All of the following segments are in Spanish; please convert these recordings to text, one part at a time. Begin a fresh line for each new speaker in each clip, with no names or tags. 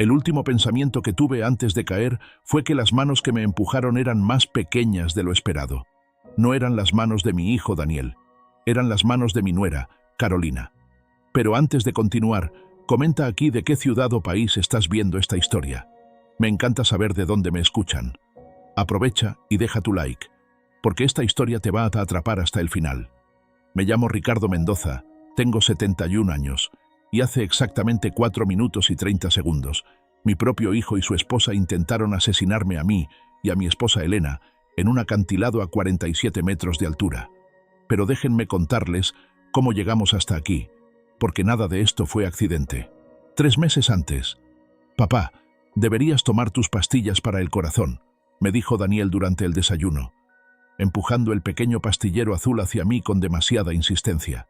El último pensamiento que tuve antes de caer fue que las manos que me empujaron eran más pequeñas de lo esperado. No eran las manos de mi hijo Daniel, eran las manos de mi nuera, Carolina. Pero antes de continuar, comenta aquí de qué ciudad o país estás viendo esta historia. Me encanta saber de dónde me escuchan. Aprovecha y deja tu like, porque esta historia te va a atrapar hasta el final. Me llamo Ricardo Mendoza, tengo 71 años, y hace exactamente 4 minutos y 30 segundos, mi propio hijo y su esposa intentaron asesinarme a mí y a mi esposa Elena en un acantilado a 47 metros de altura. Pero déjenme contarles cómo llegamos hasta aquí, porque nada de esto fue accidente. 3 meses antes. Papá, deberías tomar tus pastillas para el corazón, me dijo Daniel durante el desayuno, empujando el pequeño pastillero azul hacia mí con demasiada insistencia.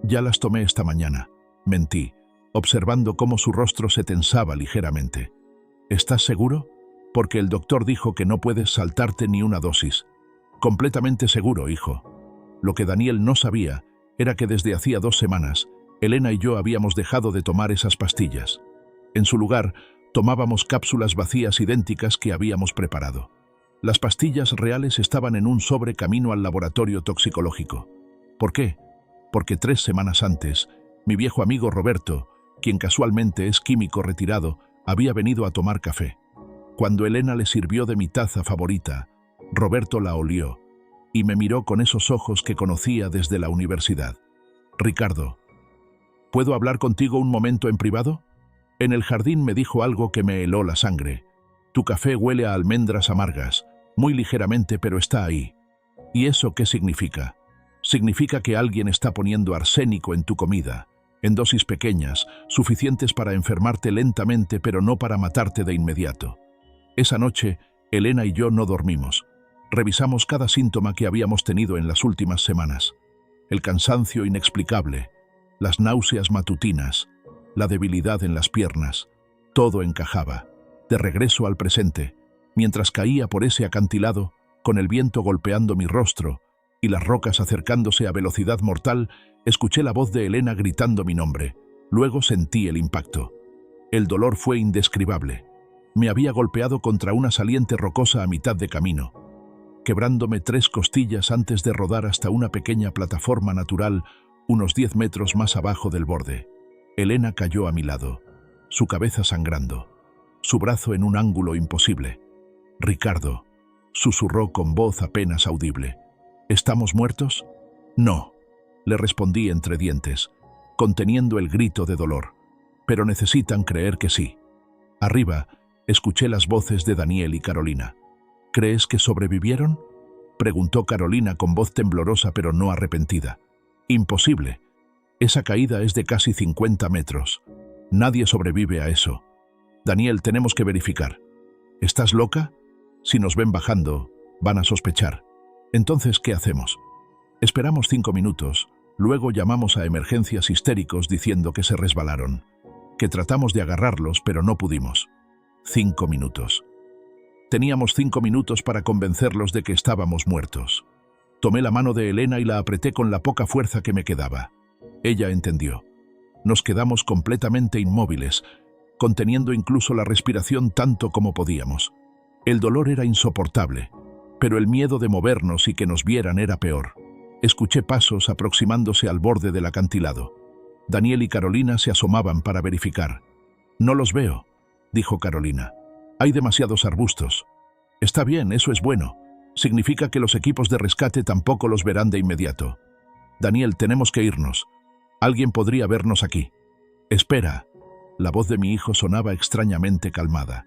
Ya las tomé esta mañana, mentí, observando cómo su rostro se tensaba ligeramente. ¿Estás seguro? Porque el doctor dijo que no puedes saltarte ni una dosis. Completamente seguro, hijo. Lo que Daniel no sabía era que desde hacía 2 semanas, Elena y yo habíamos dejado de tomar esas pastillas. En su lugar, tomábamos cápsulas vacías idénticas que habíamos preparado. Las pastillas reales estaban en un sobre camino al laboratorio toxicológico. ¿Por qué? Porque 3 semanas antes, mi viejo amigo Roberto, quien casualmente es químico retirado, había venido a tomar café. Cuando Elena le sirvió de mi taza favorita, Roberto la olió y me miró con esos ojos que conocía desde la universidad. Ricardo, ¿puedo hablar contigo un momento en privado? En el jardín me dijo algo que me heló la sangre. Tu café huele a almendras amargas, muy ligeramente, pero está ahí. ¿Y eso qué significa? Significa que alguien está poniendo arsénico en tu comida, en dosis pequeñas, suficientes para enfermarte lentamente, pero no para matarte de inmediato. Esa noche, Elena y yo no dormimos. Revisamos cada síntoma que habíamos tenido en las últimas semanas. El cansancio inexplicable, las náuseas matutinas, la debilidad en las piernas, todo encajaba. De regreso al presente, mientras caía por ese acantilado, con el viento golpeando mi rostro y las rocas acercándose a velocidad mortal, escuché la voz de Elena gritando mi nombre. Luego sentí el impacto. El dolor fue indescribable. Me había golpeado contra una saliente rocosa a mitad de camino, quebrándome 3 costillas antes de rodar hasta una pequeña plataforma natural unos 10 metros más abajo del borde. Elena cayó a mi lado, su cabeza sangrando, su brazo en un ángulo imposible. Ricardo, susurró con voz apenas audible. ¿Estamos muertos? No, le respondí entre dientes, conteniendo el grito de dolor. Pero necesitan creer que sí. Arriba, escuché las voces de Daniel y Carolina. ¿Crees que sobrevivieron?, preguntó Carolina con voz temblorosa pero no arrepentida. Imposible. Esa caída es de casi 50 metros. Nadie sobrevive a eso. Daniel, tenemos que verificar. ¿Estás loca? Si nos ven bajando, van a sospechar. Entonces, ¿qué hacemos? Esperamos 5 minutos, luego llamamos a emergencias histéricos diciendo que se resbalaron, que tratamos de agarrarlos pero no pudimos. 5 minutos. Teníamos 5 minutos para convencerlos de que estábamos muertos. Tomé la mano de Elena y la apreté con la poca fuerza que me quedaba. Ella entendió. Nos quedamos completamente inmóviles, conteniendo incluso la respiración tanto como podíamos. El dolor era insoportable, pero el miedo de movernos y que nos vieran era peor. Escuché pasos aproximándose al borde del acantilado. Daniel y Carolina se asomaban para verificar. «No los veo», dijo Carolina. «Hay demasiados arbustos». «Está bien, eso es bueno. Significa que los equipos de rescate tampoco los verán de inmediato». «Daniel, tenemos que irnos. Alguien podría vernos aquí». «Espera». La voz de mi hijo sonaba extrañamente calmada.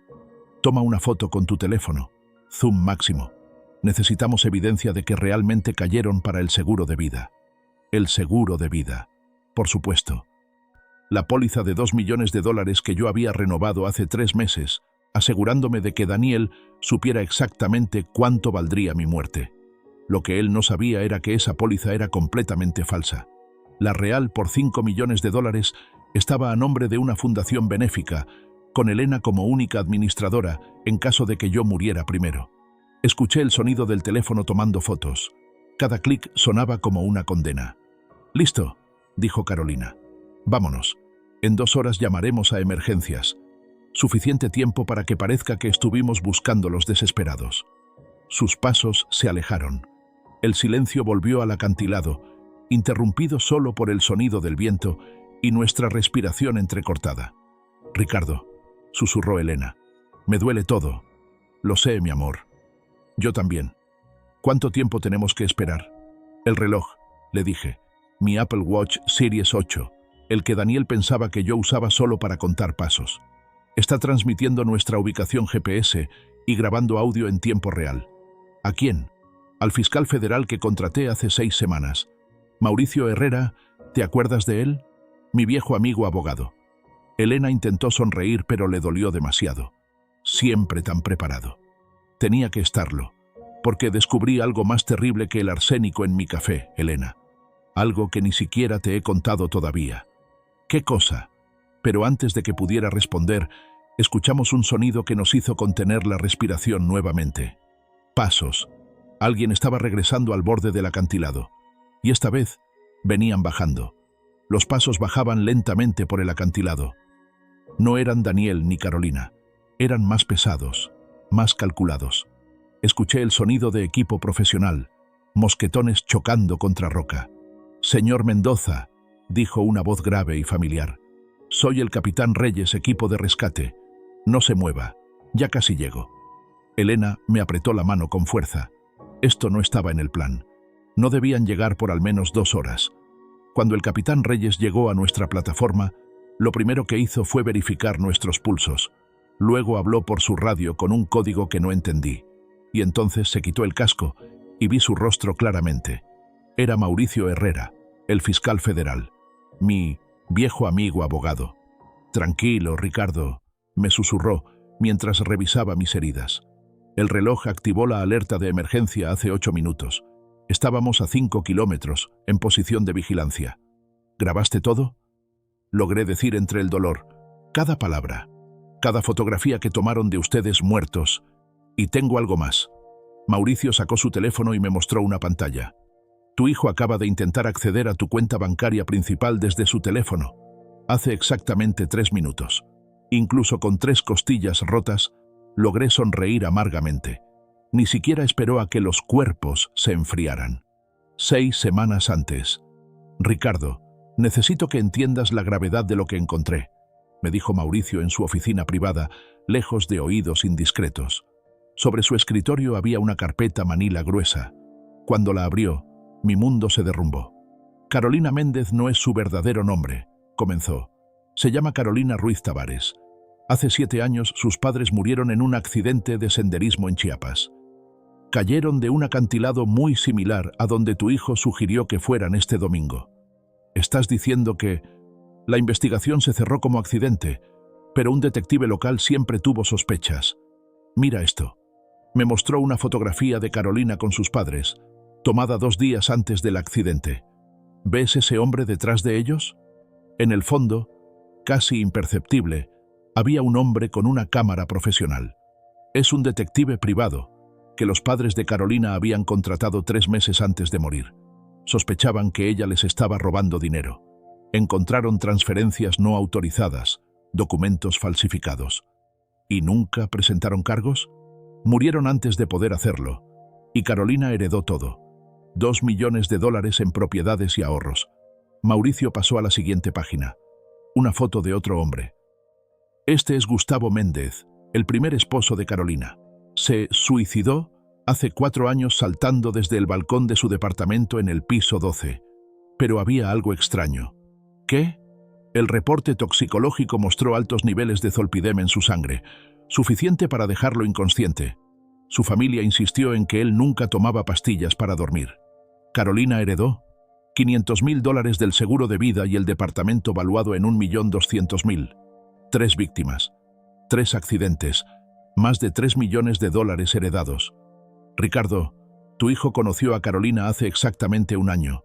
«Toma una foto con tu teléfono. Zoom máximo. Necesitamos evidencia de que realmente cayeron para el seguro de vida». El seguro de vida. Por supuesto. La póliza de $2 millones que yo había renovado hace 3 meses, asegurándome de que Daniel supiera exactamente cuánto valdría mi muerte. Lo que él no sabía era que esa póliza era completamente falsa. La real, por $5 millones, estaba a nombre de una fundación benéfica, con Elena como única administradora en caso de que yo muriera primero. Escuché el sonido del teléfono tomando fotos. Cada clic sonaba como una condena. «Listo», dijo Carolina. «Vámonos. En 2 horas llamaremos a emergencias». Suficiente tiempo para que parezca que estuvimos buscándolos desesperados. Sus pasos se alejaron. El silencio volvió al acantilado, interrumpido solo por el sonido del viento y nuestra respiración entrecortada. «Ricardo», susurró Elena, «me duele todo». «Lo sé, mi amor». «Yo también». «¿Cuánto tiempo tenemos que esperar?» «El reloj», le dije. «Mi Apple Watch Series 8, el que Daniel pensaba que yo usaba solo para contar pasos. Está transmitiendo nuestra ubicación GPS y grabando audio en tiempo real». «¿A quién?» «Al fiscal federal que contraté hace 6 semanas. Mauricio Herrera, ¿te acuerdas de él? Mi viejo amigo abogado». Elena intentó sonreír, pero le dolió demasiado. Siempre tan preparado. Tenía que estarlo, porque descubrí algo más terrible que el arsénico en mi café, Elena. Algo que ni siquiera te he contado todavía. ¿Qué cosa? Pero antes de que pudiera responder, escuchamos un sonido que nos hizo contener la respiración nuevamente. Pasos. Alguien estaba regresando al borde del acantilado. Y esta vez venían bajando. Los pasos bajaban lentamente por el acantilado. No eran Daniel ni Carolina. Eran más pesados, más calculados. Escuché el sonido de equipo profesional, mosquetones chocando contra roca. «Señor Mendoza», dijo una voz grave y familiar. «Soy el capitán Reyes, equipo de rescate. No se mueva, ya casi llego». Elena me apretó la mano con fuerza. Esto no estaba en el plan. No debían llegar por al menos 2 horas. Cuando el capitán Reyes llegó a nuestra plataforma, lo primero que hizo fue verificar nuestros pulsos. Luego habló por su radio con un código que no entendí. Y entonces se quitó el casco y vi su rostro claramente. Era Mauricio Herrera, el fiscal federal, mi viejo amigo abogado. «Tranquilo, Ricardo», me susurró mientras revisaba mis heridas. El reloj activó la alerta de emergencia hace 8 minutos. Estábamos a 5 kilómetros, en posición de vigilancia. «¿Grabaste todo?» Logré decir entre el dolor. «Cada palabra, cada fotografía que tomaron de ustedes muertos. Y tengo algo más». Mauricio sacó su teléfono y me mostró una pantalla. «Tu hijo acaba de intentar acceder a tu cuenta bancaria principal desde su teléfono. Hace exactamente 3 minutos. Incluso con 3 costillas rotas, logré sonreír amargamente. Ni siquiera esperó a que los cuerpos se enfriaran. 6 semanas antes. Ricardo, necesito que entiendas la gravedad de lo que encontré», me dijo Mauricio en su oficina privada, lejos de oídos indiscretos. Sobre su escritorio había una carpeta manila gruesa. Cuando la abrió, mi mundo se derrumbó. «Carolina Méndez no es su verdadero nombre», comenzó. «Se llama Carolina Ruiz Tavares. Hace 7 años sus padres murieron en un accidente de senderismo en Chiapas. Cayeron de un acantilado muy similar a donde tu hijo sugirió que fueran este domingo. Estás diciendo que la investigación se cerró como accidente, pero un detective local siempre tuvo sospechas. Mira esto». Me mostró una fotografía de Carolina con sus padres, tomada 2 días antes del accidente. ¿Ves ese hombre detrás de ellos? En el fondo, casi imperceptible, había un hombre con una cámara profesional. Es un detective privado, que los padres de Carolina habían contratado 3 meses antes de morir. Sospechaban que ella les estaba robando dinero. Encontraron transferencias no autorizadas, documentos falsificados. ¿Y nunca presentaron cargos? Murieron antes de poder hacerlo, y Carolina heredó todo. $2 millones en propiedades y ahorros. Mauricio pasó a la siguiente página. Una foto de otro hombre. Este es Gustavo Méndez, el primer esposo de Carolina. Se suicidó hace 4 años saltando desde el balcón de su departamento en el piso 12. Pero había algo extraño. ¿Qué? El reporte toxicológico mostró altos niveles de zolpidem en su sangre, suficiente para dejarlo inconsciente. Su familia insistió en que él nunca tomaba pastillas para dormir. Carolina heredó $500.000 del seguro de vida y el departamento valuado en $1.200.000. 3 víctimas, 3 accidentes, más de $3 millones heredados. Ricardo, tu hijo conoció a Carolina hace exactamente 1 año.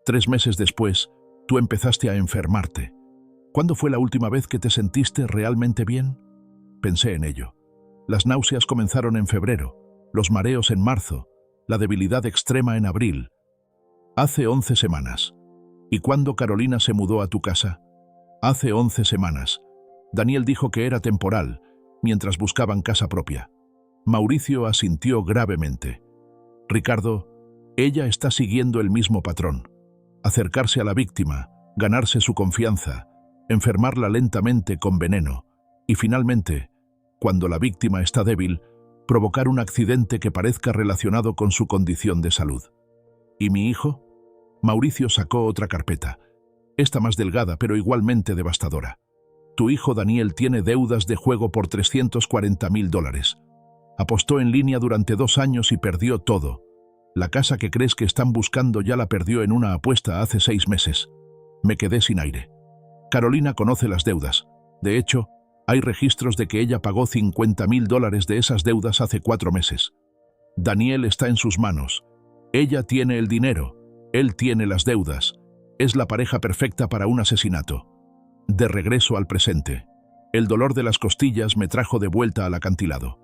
3 meses después, tú empezaste a enfermarte. ¿Cuándo fue la última vez que te sentiste realmente bien? Pensé en ello. Las náuseas comenzaron en febrero, los mareos en marzo, la debilidad extrema en abril. Hace 11 semanas. ¿Y cuándo Carolina se mudó a tu casa? Hace 11 semanas. Daniel dijo que era temporal, mientras buscaban casa propia. Mauricio asintió gravemente. Ricardo, ella está siguiendo el mismo patrón. Acercarse a la víctima, ganarse su confianza, enfermarla lentamente con veneno y finalmente, cuando la víctima está débil, provocar un accidente que parezca relacionado con su condición de salud. ¿Y mi hijo? Mauricio sacó otra carpeta, esta más delgada pero igualmente devastadora. Tu hijo Daniel tiene deudas de juego por $340.000. Apostó en línea durante 2 años y perdió todo. La casa que crees que están buscando ya la perdió en una apuesta hace 6 meses. Me quedé sin aire. Carolina conoce las deudas. De hecho, hay registros de que ella pagó $50.000 de esas deudas hace 4 meses. Daniel está en sus manos. Ella tiene el dinero. Él tiene las deudas. Es la pareja perfecta para un asesinato. De regreso al presente. El dolor de las costillas me trajo de vuelta al acantilado.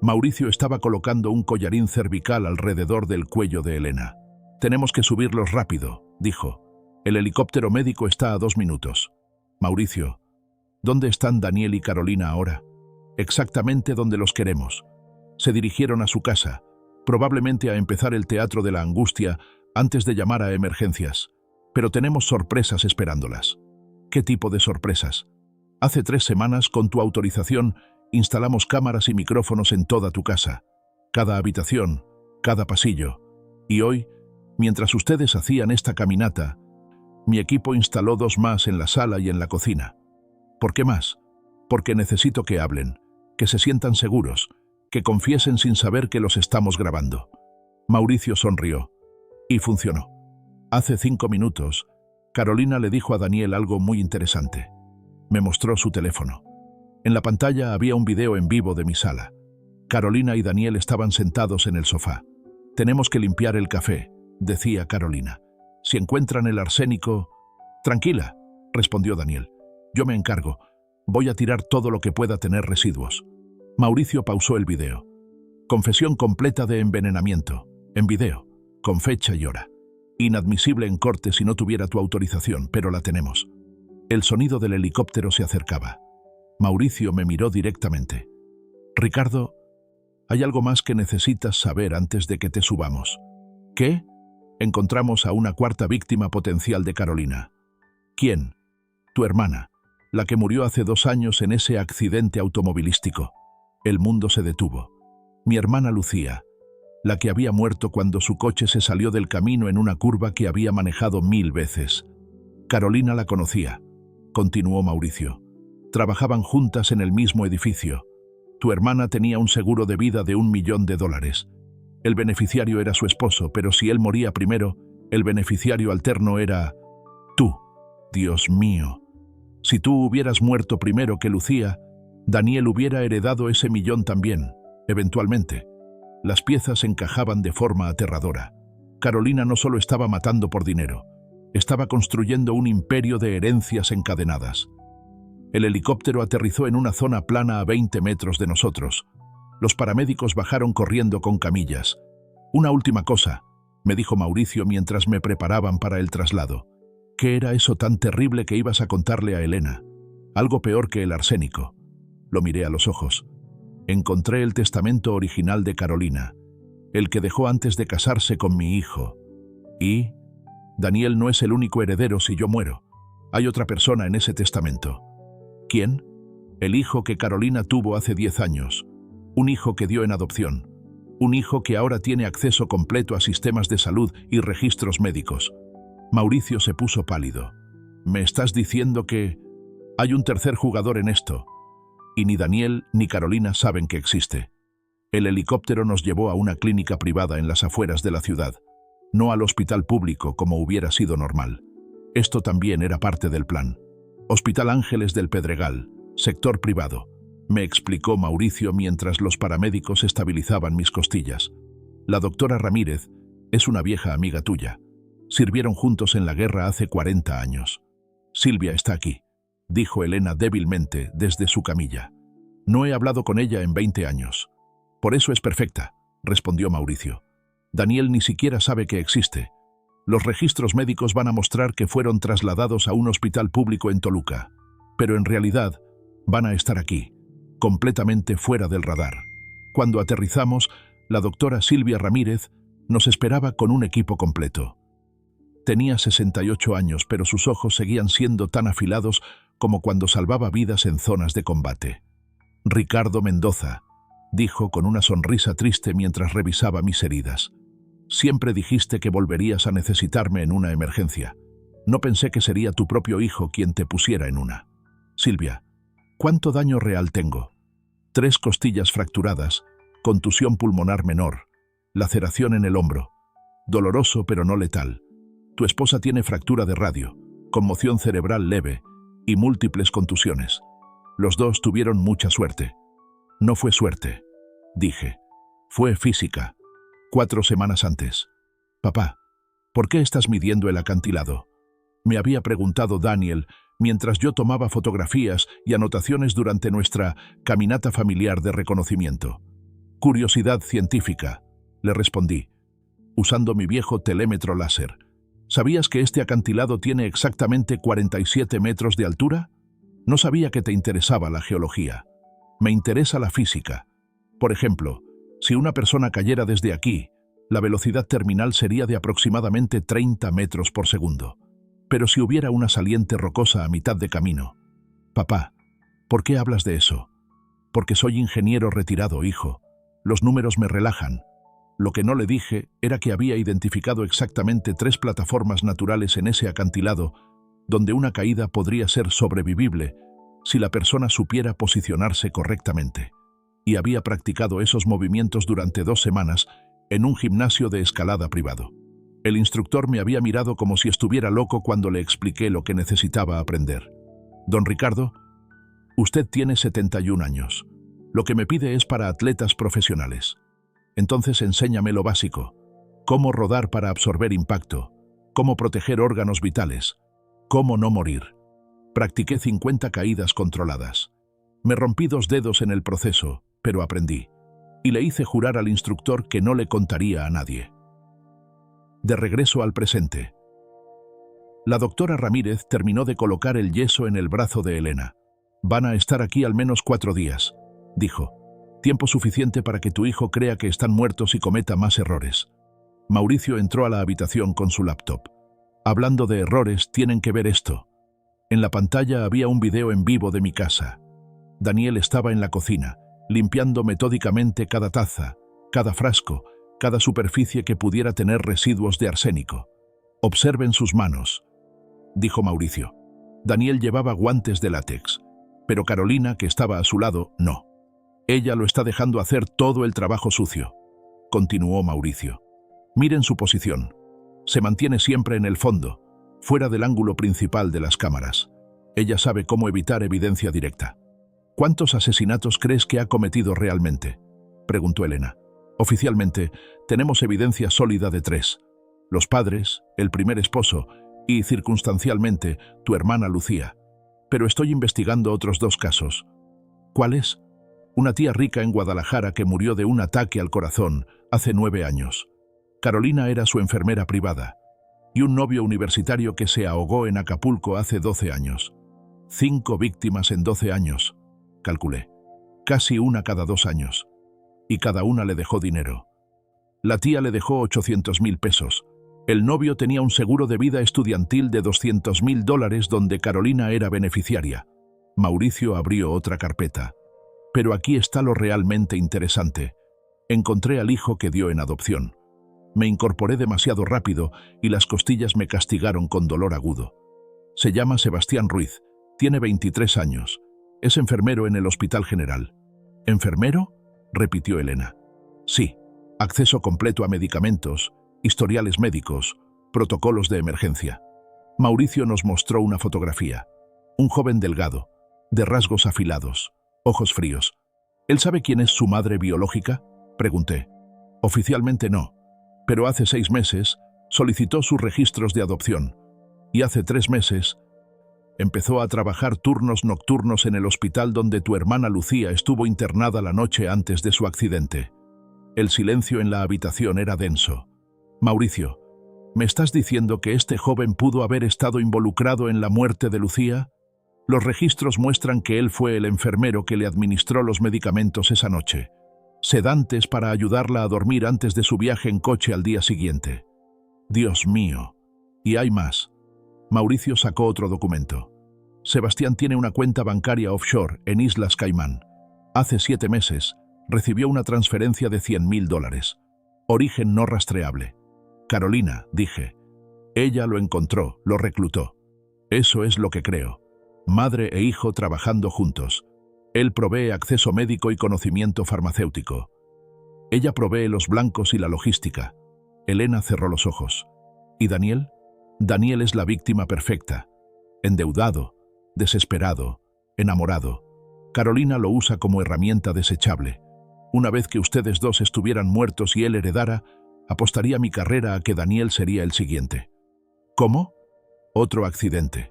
Mauricio estaba colocando un collarín cervical alrededor del cuello de Elena. Tenemos que subirlos rápido, dijo. El helicóptero médico está a 2 minutos. Mauricio, ¿dónde están Daniel y Carolina ahora? Exactamente donde los queremos. Se dirigieron a su casa, probablemente a empezar el teatro de la angustia antes de llamar a emergencias. Pero tenemos sorpresas esperándolas. ¿Qué tipo de sorpresas? Hace 3 semanas, con tu autorización, instalamos cámaras y micrófonos en toda tu casa, cada habitación, cada pasillo. Y hoy, mientras ustedes hacían esta caminata, mi equipo instaló 2 más en la sala y en la cocina. ¿Por qué más? Porque necesito que hablen, que se sientan seguros, que confiesen sin saber que los estamos grabando. Mauricio sonrió. Y funcionó. Hace 5 minutos, Carolina le dijo a Daniel algo muy interesante. Me mostró su teléfono. En la pantalla había un video en vivo de mi sala. Carolina y Daniel estaban sentados en el sofá. Tenemos que limpiar el café, decía Carolina. Si encuentran el arsénico... Tranquila, respondió Daniel. Yo me encargo. Voy a tirar todo lo que pueda tener residuos. Mauricio pausó el video. Confesión completa de envenenamiento. En video, con fecha y hora. Inadmisible en corte si no tuviera tu autorización, pero la tenemos. El sonido del helicóptero se acercaba. Mauricio me miró directamente. Ricardo, hay algo más que necesitas saber antes de que te subamos. ¿Qué? Encontramos a una 4ª víctima potencial de Carolina. ¿Quién? Tu hermana, la que murió hace 2 años en ese accidente automovilístico. El mundo se detuvo. Mi hermana Lucía, la que había muerto cuando su coche se salió del camino en una curva que había manejado 1000 veces. Carolina la conocía, continuó Mauricio. Trabajaban juntas en el mismo edificio. Tu hermana tenía un seguro de vida de $1 millón. El beneficiario era su esposo, pero si él moría primero, el beneficiario alterno era... tú. Dios mío. Si tú hubieras muerto primero que Lucía, Daniel hubiera heredado ese $1 millón también, eventualmente. Las piezas encajaban de forma aterradora. Carolina no solo estaba matando por dinero, estaba construyendo un imperio de herencias encadenadas. El helicóptero aterrizó en una zona plana a 20 metros de nosotros. Los paramédicos bajaron corriendo con camillas. Una última cosa, me dijo Mauricio mientras me preparaban para el traslado. ¿Qué era eso tan terrible que ibas a contarle a Elena? Algo peor que el arsénico. Lo miré a los ojos. Encontré el testamento original de Carolina, el que dejó antes de casarse con mi hijo. Y... Daniel no es el único heredero si yo muero. Hay otra persona en ese testamento. ¿Quién? El hijo que Carolina tuvo hace 10 años. Un hijo que dio en adopción. Un hijo que ahora tiene acceso completo a sistemas de salud y registros médicos. Mauricio se puso pálido. ¿Me estás diciendo que hay un tercer jugador en esto? Y ni Daniel ni Carolina saben que existe. El helicóptero nos llevó a una clínica privada en las afueras de la ciudad, no al hospital público como hubiera sido normal. Esto también era parte del plan. Hospital Ángeles del Pedregal, sector privado, me explicó Mauricio mientras los paramédicos estabilizaban mis costillas. La doctora Ramírez es una vieja amiga tuya. Sirvieron juntos en la guerra hace 40 años. Silvia está aquí, dijo Elena débilmente desde su camilla. No he hablado con ella en 20 años. Por eso es perfecta, respondió Mauricio. Daniel ni siquiera sabe que existe. Los registros médicos van a mostrar que fueron trasladados a un hospital público en Toluca. Pero en realidad, Van a estar aquí, completamente fuera del radar. Cuando aterrizamos, la doctora Silvia Ramírez nos esperaba con un equipo completo. Tenía 68 años, pero sus ojos seguían siendo tan afilados como cuando salvaba vidas en zonas de combate. Ricardo Mendoza, dijo con una sonrisa triste mientras revisaba mis heridas. Siempre dijiste que volverías a necesitarme en una emergencia. No pensé que sería tu propio hijo quien te pusiera en una. Silvia, ¿cuánto daño real tengo? 3 costillas fracturadas, contusión pulmonar menor, laceración en el hombro. Doloroso pero no letal. Tu esposa tiene fractura de radio, conmoción cerebral leve y múltiples contusiones. Los dos tuvieron mucha suerte. No fue suerte, dije. Fue física. 4 semanas antes. Papá, ¿por qué estás midiendo el acantilado? Me había preguntado Daniel mientras yo tomaba fotografías y anotaciones durante nuestra caminata familiar de reconocimiento. Curiosidad científica, le respondí, usando mi viejo telémetro láser. ¿Sabías que este acantilado tiene exactamente 47 metros de altura? No sabía que te interesaba la geología. Me interesa la física. Por ejemplo, si una persona cayera desde aquí, la velocidad terminal sería de aproximadamente 30 metros por segundo. Pero si hubiera una saliente rocosa a mitad de camino. Papá, ¿por qué hablas de eso? Porque soy ingeniero retirado, hijo. Los números me relajan. Lo que no le dije era que había identificado exactamente 3 plataformas naturales en ese acantilado, donde una caída podría ser sobrevivible si la persona supiera posicionarse correctamente. Y había practicado esos movimientos durante 2 semanas en un gimnasio de escalada privado. El instructor me había mirado como si estuviera loco cuando le expliqué lo que necesitaba aprender. Don Ricardo, usted tiene 71 años. Lo que me pide es para atletas profesionales. Entonces enséñame lo básico. Cómo rodar para absorber impacto. Cómo proteger órganos vitales. Cómo no morir. Practiqué 50 caídas controladas. Me rompí 2 dedos en el proceso, pero aprendí. Y le hice jurar al instructor que no le contaría a nadie. De regreso al presente. La doctora Ramírez terminó de colocar el yeso en el brazo de Elena. Van a estar aquí al menos 4 días, dijo. Tiempo suficiente para que tu hijo crea que están muertos y cometa más errores. Mauricio entró a la habitación con su laptop. Hablando de errores, tienen que ver esto. En la pantalla había un video en vivo de mi casa. Daniel estaba en la cocina, limpiando metódicamente cada taza, cada frasco, cada superficie que pudiera tener residuos de arsénico. Observen sus manos, dijo Mauricio. Daniel llevaba guantes de látex, pero Carolina, que estaba a su lado, no. Ella lo está dejando hacer todo el trabajo sucio, continuó Mauricio. Miren su posición. Se mantiene siempre en el fondo, fuera del ángulo principal de las cámaras. Ella sabe cómo evitar evidencia directa. ¿Cuántos asesinatos crees que ha cometido realmente?, preguntó Elena. Oficialmente, tenemos evidencia sólida de 3. Los padres, el primer esposo y, circunstancialmente, tu hermana Lucía. Pero estoy investigando otros 2 casos. ¿Cuáles? Una tía rica en Guadalajara que murió de un ataque al corazón hace 9 años. Carolina era su enfermera privada. Y un novio universitario que se ahogó en Acapulco hace 12 años. 5 víctimas en 12 años, calculé. Casi una cada 2 años. Y cada una le dejó dinero. La tía le dejó 800.000 pesos. El novio tenía un seguro de vida estudiantil de $200.000 donde Carolina era beneficiaria. Mauricio abrió otra carpeta. Pero aquí está lo realmente interesante. Encontré al hijo que dio en adopción. Me incorporé demasiado rápido y las costillas me castigaron con dolor agudo. Se llama Sebastián Ruiz. Tiene 23 años. Es enfermero en el Hospital General. ¿Enfermero?, repitió Elena. Sí, acceso completo a medicamentos, historiales médicos, protocolos de emergencia. Mauricio nos mostró una fotografía. Un joven delgado, de rasgos afilados, ojos fríos. ¿Él sabe quién es su madre biológica?, pregunté. Oficialmente no, pero hace 6 meses solicitó sus registros de adopción y hace 3 meses empezó a trabajar turnos nocturnos en el hospital donde tu hermana Lucía estuvo internada la noche antes de su accidente. El silencio en la habitación era denso. Mauricio, ¿me estás diciendo que este joven pudo haber estado involucrado en la muerte de Lucía? Los registros muestran que él fue el enfermero que le administró los medicamentos esa noche, sedantes para ayudarla a dormir antes de su viaje en coche al día siguiente. Dios mío. Y hay más. Mauricio sacó otro documento. Sebastián tiene una cuenta bancaria offshore en Islas Caimán. Hace 7 meses recibió una transferencia de $100.000. Origen no rastreable. Carolina, dije. Ella lo encontró, lo reclutó. Eso es lo que creo. Madre e hijo trabajando juntos. Él provee acceso médico y conocimiento farmacéutico. Ella provee los blancos y la logística. Elena cerró los ojos. ¿Y Daniel? Daniel es la víctima perfecta. Endeudado, desesperado, enamorado. Carolina lo usa como herramienta desechable. Una vez que ustedes dos estuvieran muertos y él heredara, apostaría mi carrera a que Daniel sería el siguiente. ¿Cómo? Otro accidente.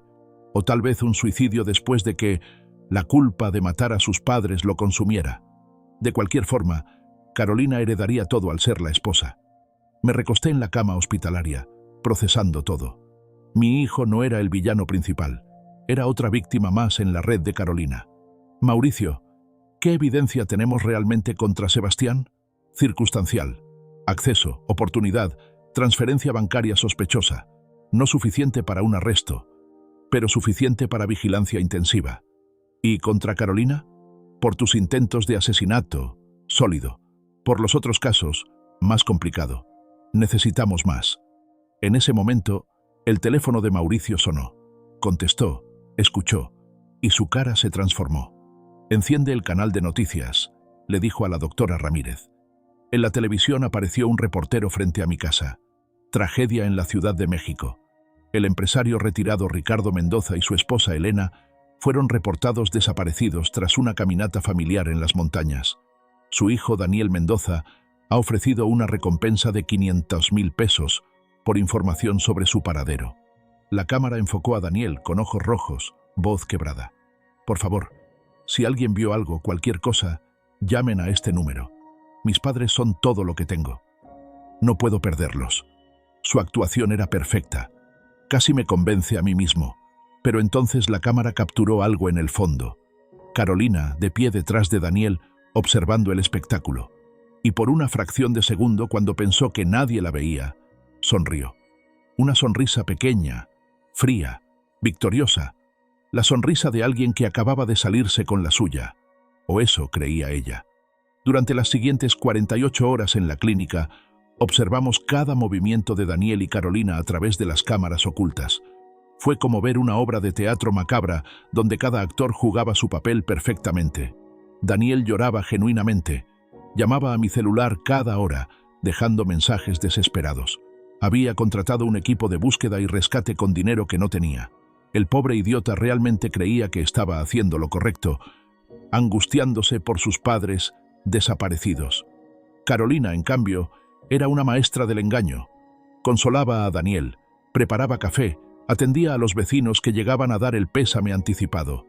O tal vez un suicidio después de que la culpa de matar a sus padres lo consumiera. De cualquier forma, Carolina heredaría todo al ser la esposa. Me recosté en la cama hospitalaria, procesando todo. Mi hijo no era el villano principal, era otra víctima más en la red de Carolina. Mauricio, ¿qué evidencia tenemos realmente contra Sebastián? Circunstancial. Acceso, oportunidad, transferencia bancaria sospechosa. No suficiente para un arresto, pero suficiente para vigilancia intensiva. ¿Y contra Carolina? Por tus intentos de asesinato, sólido. Por los otros casos, más complicado. Necesitamos más. En ese momento, el teléfono de Mauricio sonó. Contestó, escuchó, y su cara se transformó. Enciende el canal de noticias, le dijo a la doctora Ramírez. En la televisión apareció un reportero frente a mi casa. Tragedia en la Ciudad de México. El empresario retirado Ricardo Mendoza y su esposa Elena fueron reportados desaparecidos tras una caminata familiar en las montañas. Su hijo Daniel Mendoza ha ofrecido una recompensa de $500,000 por información sobre su paradero. La cámara enfocó a Daniel con ojos rojos, voz quebrada. Por favor, si alguien vio algo, cualquier cosa, llamen a este número. Mis padres son todo lo que tengo. No puedo perderlos. Su actuación era perfecta. Casi me convence a mí mismo. Pero entonces la cámara capturó algo en el fondo. Carolina, de pie detrás de Daniel, observando el espectáculo. Y por una fracción de segundo, cuando pensó que nadie la veía, sonrió. Una sonrisa pequeña, fría, victoriosa. La sonrisa de alguien que acababa de salirse con la suya. O eso creía ella. Durante las siguientes 48 horas en la clínica, observamos cada movimiento de Daniel y Carolina a través de las cámaras ocultas. Fue como ver una obra de teatro macabra donde cada actor jugaba su papel perfectamente. Daniel lloraba genuinamente. Llamaba a mi celular cada hora, dejando mensajes desesperados. Había contratado un equipo de búsqueda y rescate con dinero que no tenía. El pobre idiota realmente creía que estaba haciendo lo correcto, angustiándose por sus padres desaparecidos. Carolina, en cambio, era una maestra del engaño. Consolaba a Daniel, preparaba café, atendía a los vecinos que llegaban a dar el pésame anticipado.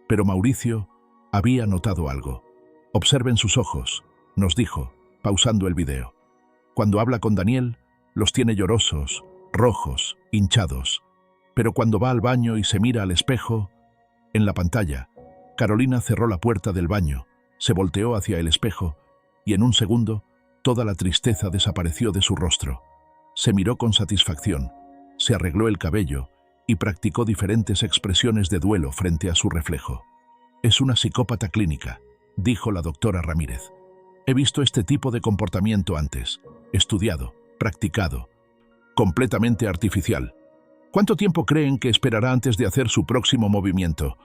Pero Mauricio había notado algo. Observen sus ojos, nos dijo, pausando el video. Cuando habla con Daniel, los tiene llorosos, rojos, hinchados. Pero cuando va al baño y se mira al espejo, en la pantalla, Carolina cerró la puerta del baño, se volteó hacia el espejo y en un segundo toda la tristeza desapareció de su rostro. Se miró con satisfacción, se arregló el cabello y practicó diferentes expresiones de duelo frente a su reflejo. Es una psicópata clínica, dijo la doctora Ramírez. He visto este tipo de comportamiento antes, estudiado, practicado, completamente artificial. ¿Cuánto tiempo creen que esperará antes de hacer su próximo movimiento?,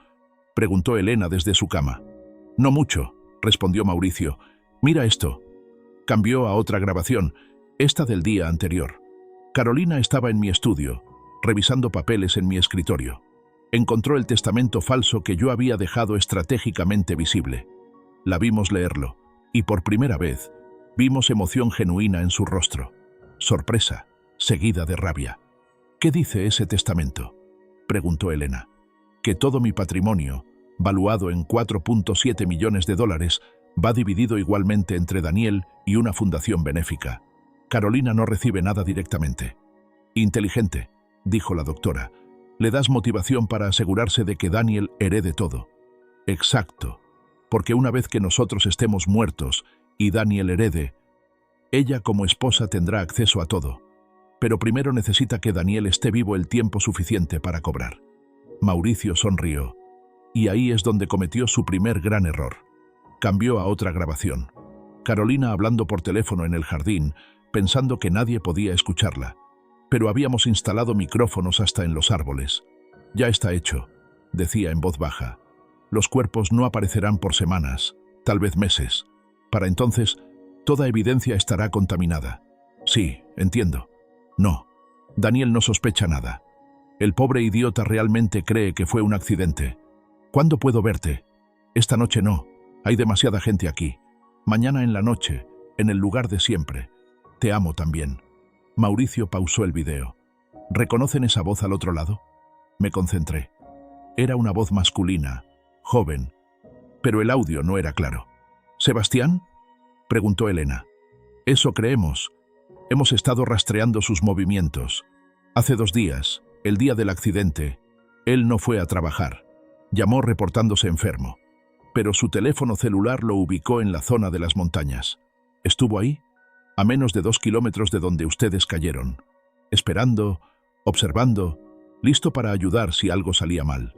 preguntó Elena desde su cama. No mucho, respondió Mauricio. Mira esto. Cambió a otra grabación, esta del día anterior. Carolina estaba en mi estudio, revisando papeles en mi escritorio. Encontró el testamento falso que yo había dejado estratégicamente visible. La vimos leerlo, y por primera vez vimos emoción genuina en su rostro. Sorpresa, seguida de rabia. ¿Qué dice ese testamento?, preguntó Elena. Que todo mi patrimonio, valuado en $4.7 millones, va dividido igualmente entre Daniel y una fundación benéfica. Carolina no recibe nada directamente. Inteligente, dijo la doctora. Le das motivación para asegurarse de que Daniel herede todo. Exacto, porque una vez que nosotros estemos muertos y Daniel herede, ella como esposa tendrá acceso a todo. Pero primero necesita que Daniel esté vivo el tiempo suficiente para cobrar. Mauricio sonrió, y ahí es donde cometió su primer gran error. Cambió a otra grabación. Carolina hablando por teléfono en el jardín, pensando que nadie podía escucharla. Pero habíamos instalado micrófonos hasta en los árboles. Ya está hecho, decía en voz baja. Los cuerpos no aparecerán por semanas, tal vez meses. Para entonces, toda evidencia estará contaminada. Sí, entiendo. No, Daniel no sospecha nada. El pobre idiota realmente cree que fue un accidente. ¿Cuándo puedo verte? Esta noche no. Hay demasiada gente aquí. Mañana en la noche, en el lugar de siempre. Te amo también. Mauricio pausó el video. ¿Reconocen esa voz al otro lado? Me concentré. Era una voz masculina, joven, pero el audio no era claro. ¿Sebastián? Preguntó Elena. Eso creemos. Hemos estado rastreando sus movimientos. Hace 2 días, el día del accidente, él no fue a trabajar. Llamó reportándose enfermo, pero su teléfono celular lo ubicó en la zona de las montañas. Estuvo ahí, a menos de 2 kilómetros de donde ustedes cayeron, esperando, observando, listo para ayudar si algo salía mal.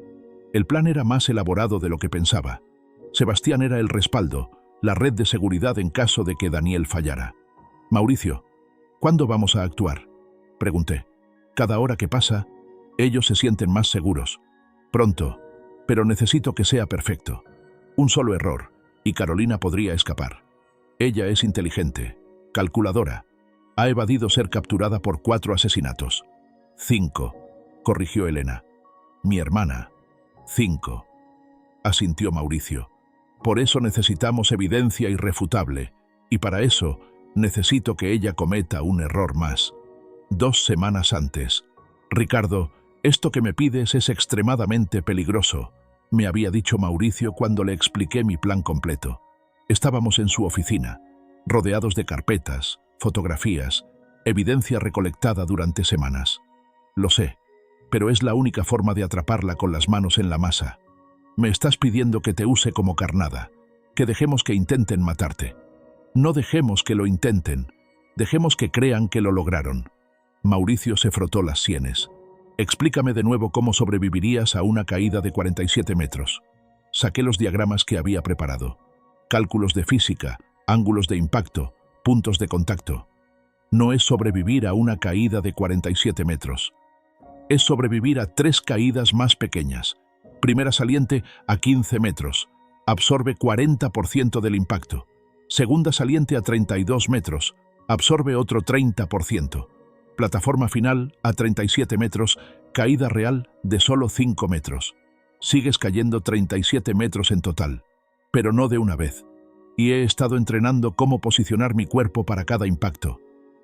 El plan era más elaborado de lo que pensaba. Sebastián era el respaldo, la red de seguridad en caso de que Daniel fallara. Mauricio, ¿cuándo vamos a actuar? Pregunté. Cada hora que pasa, ellos se sienten más seguros. Pronto, pero necesito que sea perfecto. Un solo error, y Carolina podría escapar. Ella es inteligente, calculadora. Ha evadido ser capturada por 4 asesinatos. 5, corrigió Elena. Mi hermana. 5, asintió Mauricio. Por eso necesitamos evidencia irrefutable, y para eso necesito que ella cometa un error más. 2 semanas antes. Ricardo, esto que me pides es extremadamente peligroso, me había dicho Mauricio cuando le expliqué mi plan completo. Estábamos en su oficina, rodeados de carpetas, fotografías, evidencia recolectada durante semanas. Lo sé, pero es la única forma de atraparla con las manos en la masa. Me estás pidiendo que te use como carnada, que dejemos que intenten matarte. No dejemos que lo intenten, dejemos que crean que lo lograron. Mauricio se frotó las sienes. Explícame de nuevo cómo sobrevivirías a una caída de 47 metros. Saqué los diagramas que había preparado. Cálculos de física, ángulos de impacto, puntos de contacto. No es sobrevivir a una caída de 47 metros. Es sobrevivir a 3 caídas más pequeñas. Primera saliente a 15 metros. Absorbe 40% del impacto. Segunda saliente a 32 metros. Absorbe otro 30%. Plataforma final a 37 metros. Caída real de solo 5 metros. Sigues cayendo 37 metros en total. Pero no de una vez. Y he estado entrenando cómo posicionar mi cuerpo para cada impacto.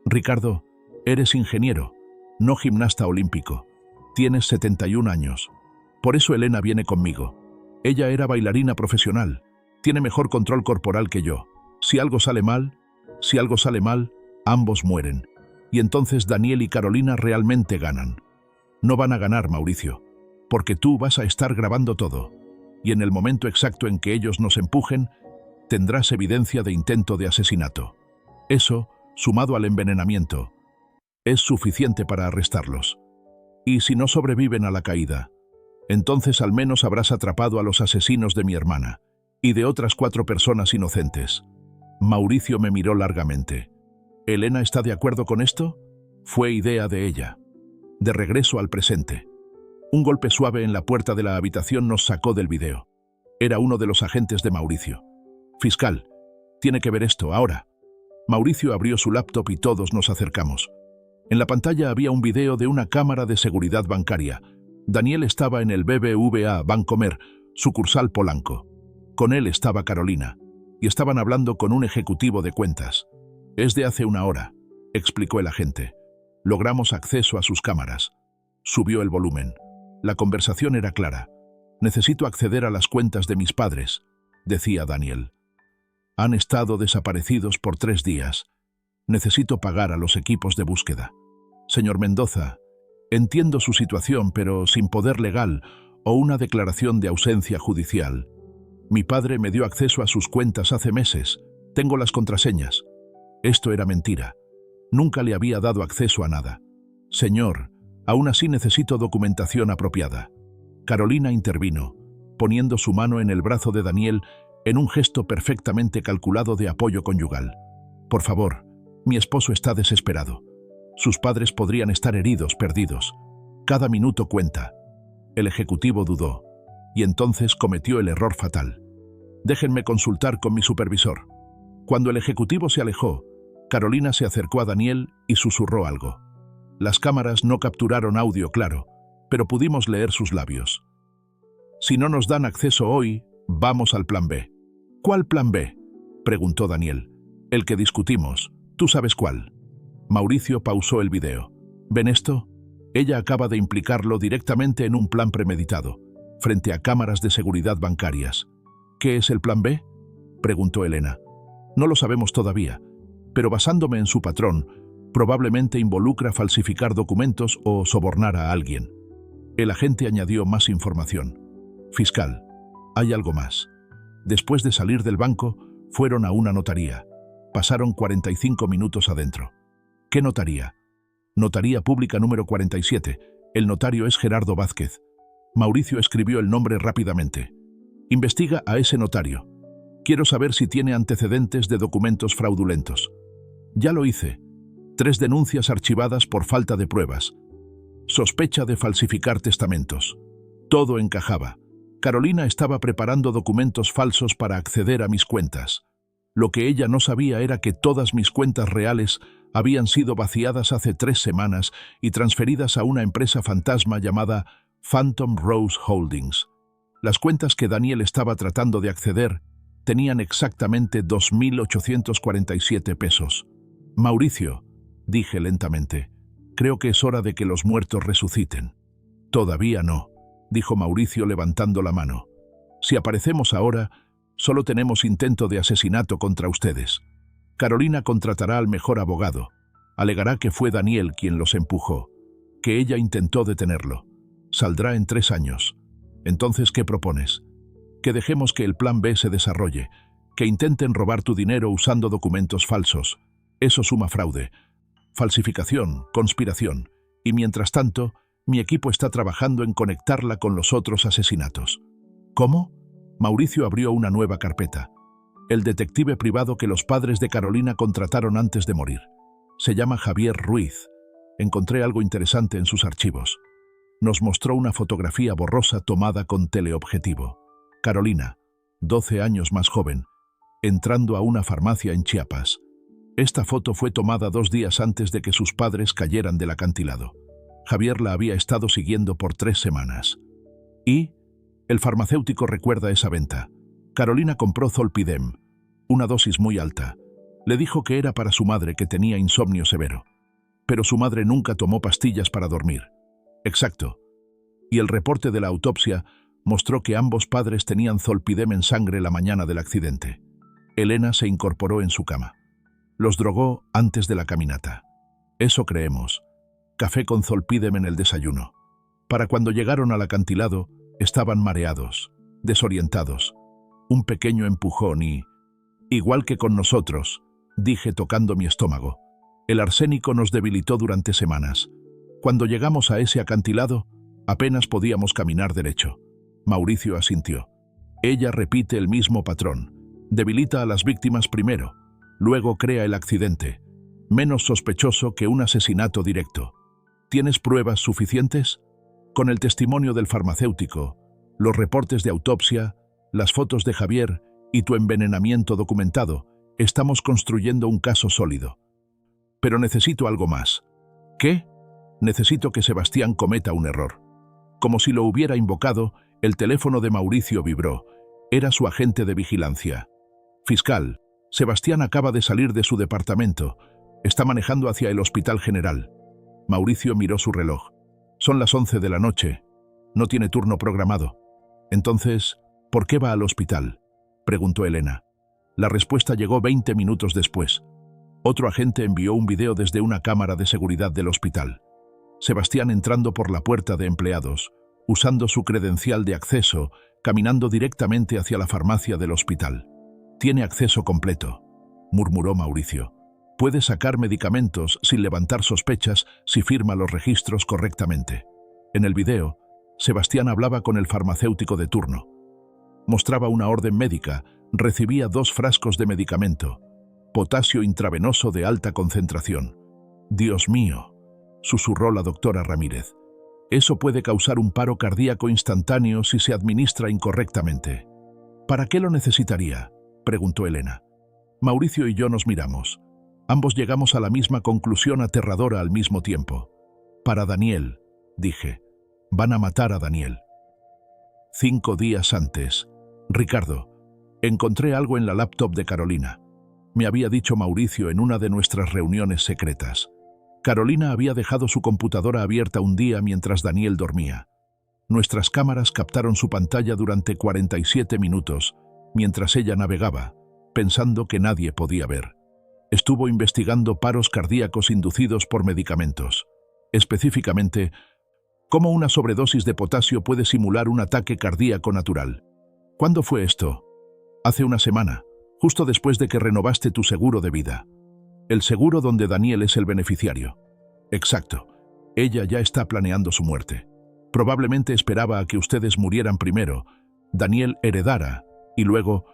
Ricardo, eres ingeniero, no gimnasta olímpico. Tienes 71 años. Por eso Elena viene conmigo. Ella era bailarina profesional. Tiene mejor control corporal que yo. Si algo sale mal, ambos mueren. Y entonces Daniel y Carolina realmente ganan. No van a ganar, Mauricio, porque tú vas a estar grabando todo. Y en el momento exacto en que ellos nos empujen, tendrás evidencia de intento de asesinato. Eso, sumado al envenenamiento, es suficiente para arrestarlos. Y si no sobreviven a la caída, entonces al menos habrás atrapado a los asesinos de mi hermana y de otras 4 personas inocentes. Mauricio me miró largamente. ¿Elena está de acuerdo con esto? Fue idea de ella. De regreso al presente. Un golpe suave en la puerta de la habitación nos sacó del video. Era uno de los agentes de Mauricio. Fiscal, tiene que ver esto, ahora. Mauricio abrió su laptop y todos nos acercamos. En la pantalla había un video de una cámara de seguridad bancaria. Daniel estaba en el BBVA Bancomer, sucursal Polanco. Con él estaba Carolina, y estaban hablando con un ejecutivo de cuentas. Es de hace 1 hora, explicó el agente. Logramos acceso a sus cámaras. Subió el volumen. La conversación era clara. Necesito acceder a las cuentas de mis padres, decía Daniel. Han estado desaparecidos por 3 días. Necesito pagar a los equipos de búsqueda. Señor Mendoza, Entiendo su situación, pero sin poder legal o una declaración de ausencia judicial. Mi padre me dio acceso a sus cuentas hace meses. Tengo las contraseñas. Esto era mentira. Nunca le había dado acceso a nada. Señor, aún así necesito documentación apropiada. Carolina intervino, poniendo su mano en el brazo de Daniel en un gesto perfectamente calculado de apoyo conyugal. Por favor, mi esposo está desesperado. Sus padres podrían estar heridos, perdidos. Cada minuto cuenta. El ejecutivo dudó, y entonces cometió el error fatal. Déjenme consultar con mi supervisor. Cuando el ejecutivo se alejó, Carolina se acercó a Daniel y susurró algo. Las cámaras no capturaron audio claro, pero pudimos leer sus labios. Si no nos dan acceso hoy, vamos al plan B. ¿Cuál plan B?, preguntó Daniel. El que discutimos. ¿Tú sabes cuál? Mauricio pausó el video. ¿Ven esto? Ella acaba de implicarlo directamente en un plan premeditado, frente a cámaras de seguridad bancarias. ¿Qué es el plan B?, preguntó Elena. No lo sabemos todavía, pero basándome en su patrón, probablemente involucra falsificar documentos o sobornar a alguien. El agente añadió más información. Fiscal, hay algo más. Después de salir del banco, fueron a una notaría. Pasaron 45 minutos adentro. ¿Qué notaría? Notaría Pública número 47. El notario es Gerardo Vázquez. Mauricio escribió el nombre rápidamente. Investiga a ese notario. Quiero saber si tiene antecedentes de documentos fraudulentos. Ya lo hice. 3 denuncias archivadas por falta de pruebas. Sospecha de falsificar testamentos. Todo encajaba. Carolina estaba preparando documentos falsos para acceder a mis cuentas. Lo que ella no sabía era que todas mis cuentas reales habían sido vaciadas hace 3 semanas y transferidas a una empresa fantasma llamada Phantom Rose Holdings. Las cuentas que Daniel estaba tratando de acceder tenían exactamente 2.847 pesos. Mauricio, dije lentamente, creo que es hora de que los muertos resuciten. Todavía no, dijo Mauricio levantando la mano. Si aparecemos ahora, solo tenemos intento de asesinato contra ustedes. Carolina contratará al mejor abogado. Alegará que fue Daniel quien los empujó, que ella intentó detenerlo. Saldrá en 3 años. Entonces, ¿qué propones? Que dejemos que el plan B se desarrolle, que intenten robar tu dinero usando documentos falsos. Eso suma fraude, falsificación, conspiración. Y mientras tanto, mi equipo está trabajando en conectarla con los otros asesinatos. ¿Cómo? Mauricio abrió una nueva carpeta. El detective privado que los padres de Carolina contrataron antes de morir. Se llama Javier Ruiz. Encontré algo interesante en sus archivos. Nos mostró una fotografía borrosa tomada con teleobjetivo. Carolina, 12 años más joven, entrando a una farmacia en Chiapas. Esta foto fue tomada 2 días antes de que sus padres cayeran del acantilado. Javier la había estado siguiendo por 3 semanas. Y el farmacéutico recuerda esa venta. Carolina compró Zolpidem, una dosis muy alta. Le dijo que era para su madre, que tenía insomnio severo. Pero su madre nunca tomó pastillas para dormir. Exacto. Y el reporte de la autopsia mostró que ambos padres tenían Zolpidem en sangre la mañana del accidente. Elena se incorporó en su cama. Los drogó antes de la caminata. Eso creemos. Café con Zolpidem en el desayuno. Para cuando llegaron al acantilado, estaban mareados, desorientados. Un pequeño empujón y... Igual que con nosotros, dije tocando mi estómago. El arsénico nos debilitó durante semanas. Cuando llegamos a ese acantilado, apenas podíamos caminar derecho. Mauricio asintió. Ella repite el mismo patrón. Debilita a las víctimas primero, luego crea el accidente. Menos sospechoso que un asesinato directo. ¿Tienes pruebas suficientes? Con el testimonio del farmacéutico, los reportes de autopsia, las fotos de Javier y tu envenenamiento documentado, estamos construyendo un caso sólido. Pero necesito algo más. ¿Qué? Necesito que Sebastián cometa un error. Como si lo hubiera invocado, el teléfono de Mauricio vibró. Era su agente de vigilancia. Fiscal, Sebastián acaba de salir de su departamento. Está manejando hacia el Hospital General. Mauricio miró su reloj. Son las 11 de la noche. No tiene turno programado. Entonces, ¿por qué va al hospital?, preguntó Elena. La respuesta llegó 20 minutos después. Otro agente envió un video desde una cámara de seguridad del hospital. Sebastián entrando por la puerta de empleados, usando su credencial de acceso, caminando directamente hacia la farmacia del hospital. «Tiene acceso completo», murmuró Mauricio. «Puede sacar medicamentos sin levantar sospechas si firma los registros correctamente». En el video, Sebastián hablaba con el farmacéutico de turno. Mostraba una orden médica, recibía 2 frascos de medicamento, potasio intravenoso de alta concentración. «Dios mío», susurró la doctora Ramírez. «Eso puede causar un paro cardíaco instantáneo si se administra incorrectamente». «¿Para qué lo necesitaría?», preguntó Elena. Mauricio y yo nos miramos. Ambos llegamos a la misma conclusión aterradora al mismo tiempo. «Para Daniel», dije. «Van a matar a Daniel». 5 días antes. «Ricardo, encontré algo en la laptop de Carolina», me había dicho Mauricio en una de nuestras reuniones secretas. Carolina había dejado su computadora abierta un día mientras Daniel dormía. Nuestras cámaras captaron su pantalla durante 47 minutos, mientras ella navegaba, pensando que nadie podía ver. Estuvo investigando paros cardíacos inducidos por medicamentos. Específicamente, cómo una sobredosis de potasio puede simular un ataque cardíaco natural. ¿Cuándo fue esto? Hace una semana, justo después de que renovaste tu seguro de vida. El seguro donde Daniel es el beneficiario. Exacto. Ella ya está planeando su muerte. Probablemente esperaba a que ustedes murieran primero, Daniel heredara, y luego,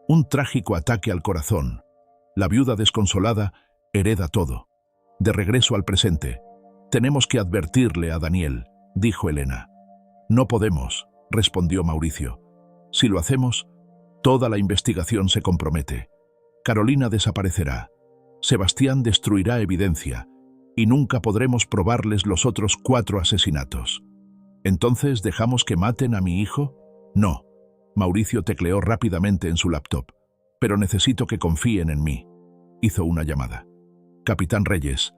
un trágico ataque al corazón. La viuda desconsolada hereda todo. De regreso al presente. «Tenemos que advertirle a Daniel», dijo Elena. «No podemos», respondió Mauricio. «Si lo hacemos, toda la investigación se compromete. Carolina desaparecerá. Sebastián destruirá evidencia y nunca podremos probarles los otros 4 asesinatos. ¿Entonces dejamos que maten a mi hijo? No». Mauricio tecleó rápidamente en su laptop. «Pero necesito que confíen en mí». Hizo una llamada. «Capitán Reyes,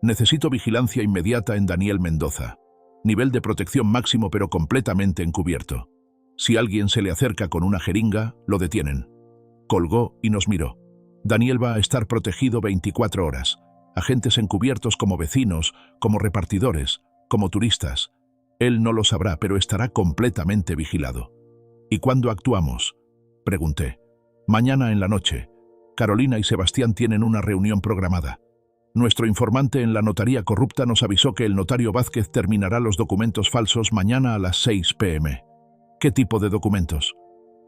necesito vigilancia inmediata en Daniel Mendoza. Nivel de protección máximo pero completamente encubierto. Si alguien se le acerca con una jeringa, lo detienen». Colgó y nos miró. «Daniel va a estar protegido 24 horas. Agentes encubiertos como vecinos, como repartidores, como turistas. Él no lo sabrá, pero estará completamente vigilado». «¿Y cuándo actuamos?», pregunté. «Mañana en la noche. Carolina y Sebastián tienen una reunión programada. Nuestro informante en la notaría corrupta nos avisó que el notario Vázquez terminará los documentos falsos mañana a las 6 p.m. «¿Qué tipo de documentos?».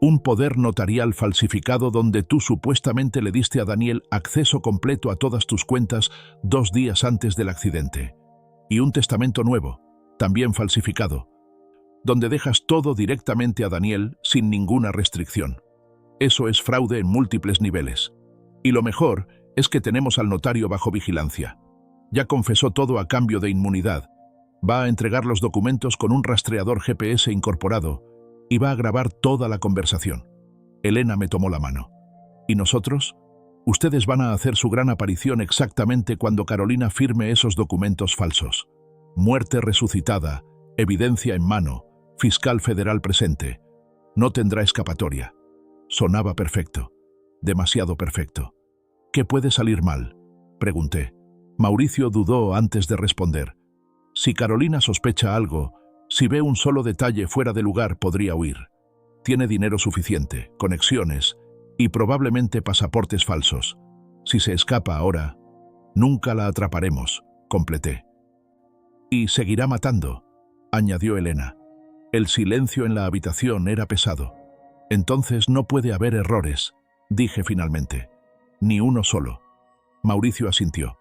«Un poder notarial falsificado donde tú supuestamente le diste a Daniel acceso completo a todas tus cuentas 2 días antes del accidente. Y un testamento nuevo, también falsificado, donde dejas todo directamente a Daniel sin ninguna restricción. Eso es fraude en múltiples niveles. Y lo mejor es que tenemos al notario bajo vigilancia. Ya confesó todo a cambio de inmunidad. Va a entregar los documentos con un rastreador GPS incorporado y va a grabar toda la conversación». Elena me tomó la mano. «¿Y nosotros? Ustedes van a hacer su gran aparición exactamente cuando Carolina firme esos documentos falsos. Muerte resucitada, evidencia en mano, fiscal federal presente. No tendrá escapatoria». Sonaba perfecto. Demasiado perfecto. «¿Qué puede salir mal?», pregunté. Mauricio dudó antes de responder. «Si Carolina sospecha algo, si ve un solo detalle fuera de lugar, podría huir. Tiene dinero suficiente, conexiones y probablemente pasaportes falsos. Si se escapa ahora, nunca la atraparemos», completé. «Y seguirá matando», añadió Elena. El silencio en la habitación era pesado. «Entonces no puede haber errores», dije finalmente. «Ni uno solo». Mauricio asintió.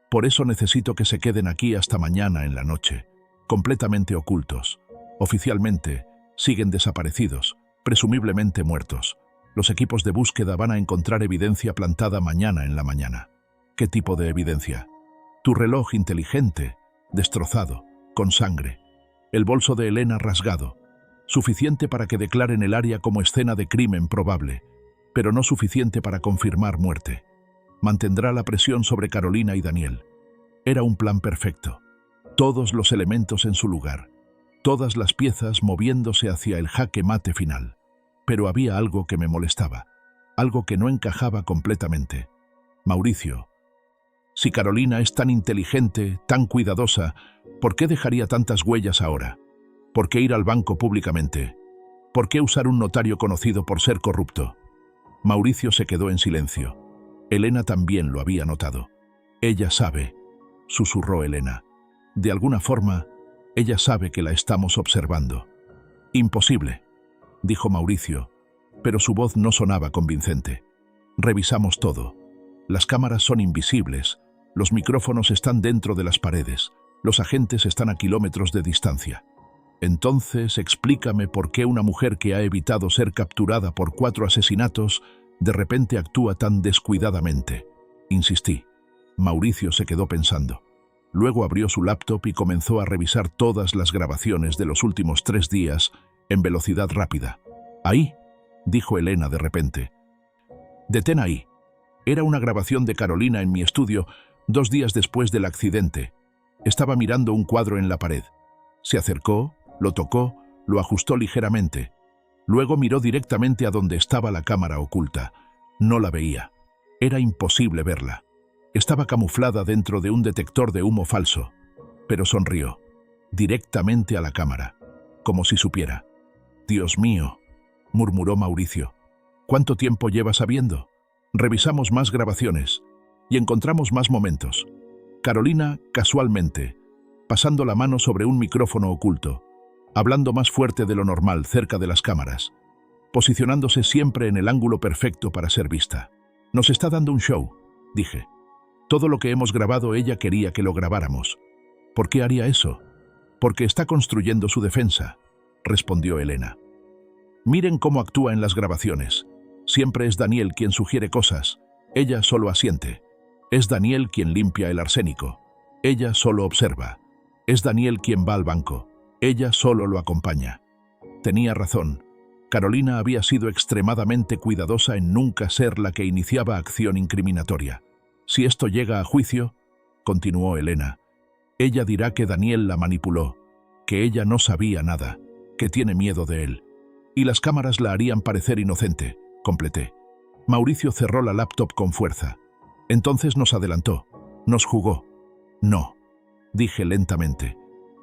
«Por eso necesito que se queden aquí hasta mañana en la noche, completamente ocultos. Oficialmente, siguen desaparecidos, presumiblemente muertos. Los equipos de búsqueda van a encontrar evidencia plantada mañana en la mañana». «¿Qué tipo de evidencia?». «Tu reloj inteligente, destrozado, con sangre. El bolso de Elena rasgado. Suficiente para que declaren el área como escena de crimen probable, pero no suficiente para confirmar muerte. Mantendrá la presión sobre Carolina y Daniel. Era un plan perfecto. Todos los elementos en su lugar. Todas las piezas moviéndose hacia el jaque mate final. Pero había algo que me molestaba. Algo que no encajaba completamente. «Mauricio, si Carolina es tan inteligente, tan cuidadosa, ¿Por qué dejaría tantas huellas ahora? ¿Por qué ir al banco públicamente? ¿Por qué usar un notario conocido por ser corrupto? Mauricio se quedó en silencio. Elena también lo había notado. Ella sabe, susurró Elena. De alguna forma, ella sabe que la estamos observando. Imposible, dijo Mauricio, pero su voz no sonaba convincente. Revisamos todo. Las cámaras son invisibles, los micrófonos están dentro de las paredes, los agentes están a kilómetros de distancia. Entonces, explícame por qué una mujer que ha evitado ser capturada por 4 asesinatos de repente actúa tan descuidadamente. Insistí. Mauricio se quedó pensando. Luego abrió su laptop y comenzó a revisar todas las grabaciones de los últimos 3 días en velocidad rápida. «Ahí», dijo Elena de repente. «Detén ahí». Era una grabación de Carolina en mi estudio 2 días después del accidente. Estaba mirando un cuadro en la pared. Se acercó, lo tocó, lo ajustó ligeramente. Luego miró directamente a donde estaba la cámara oculta. No la veía. Era imposible verla. Estaba camuflada dentro de un detector de humo falso. Pero sonrió, directamente a la cámara, como si supiera. «Dios mío», murmuró Mauricio. «¿Cuánto tiempo llevas sabiendo?» Revisamos más grabaciones y encontramos más momentos. Carolina, casualmente, pasando la mano sobre un micrófono oculto, hablando más fuerte de lo normal cerca de las cámaras, posicionándose siempre en el ángulo perfecto para ser vista. «Nos está dando un show», dije. «Todo lo que hemos grabado ella quería que lo grabáramos». «¿Por qué haría eso?» «Porque está construyendo su defensa», respondió Elena. «Miren cómo actúa en las grabaciones. Siempre es Daniel quien sugiere cosas. Ella solo asiente. Es Daniel quien limpia el arsénico. Ella solo observa. Es Daniel quien va al banco. Ella solo lo acompaña». Tenía razón. Carolina había sido extremadamente cuidadosa en nunca ser la que iniciaba acción incriminatoria. «Si esto llega a juicio», continuó Elena, «ella dirá que Daniel la manipuló, que ella no sabía nada, que tiene miedo de él. Y las cámaras la harían parecer inocente», completé. Mauricio cerró la laptop con fuerza. «Entonces nos adelantó, nos jugó». «No», dije lentamente.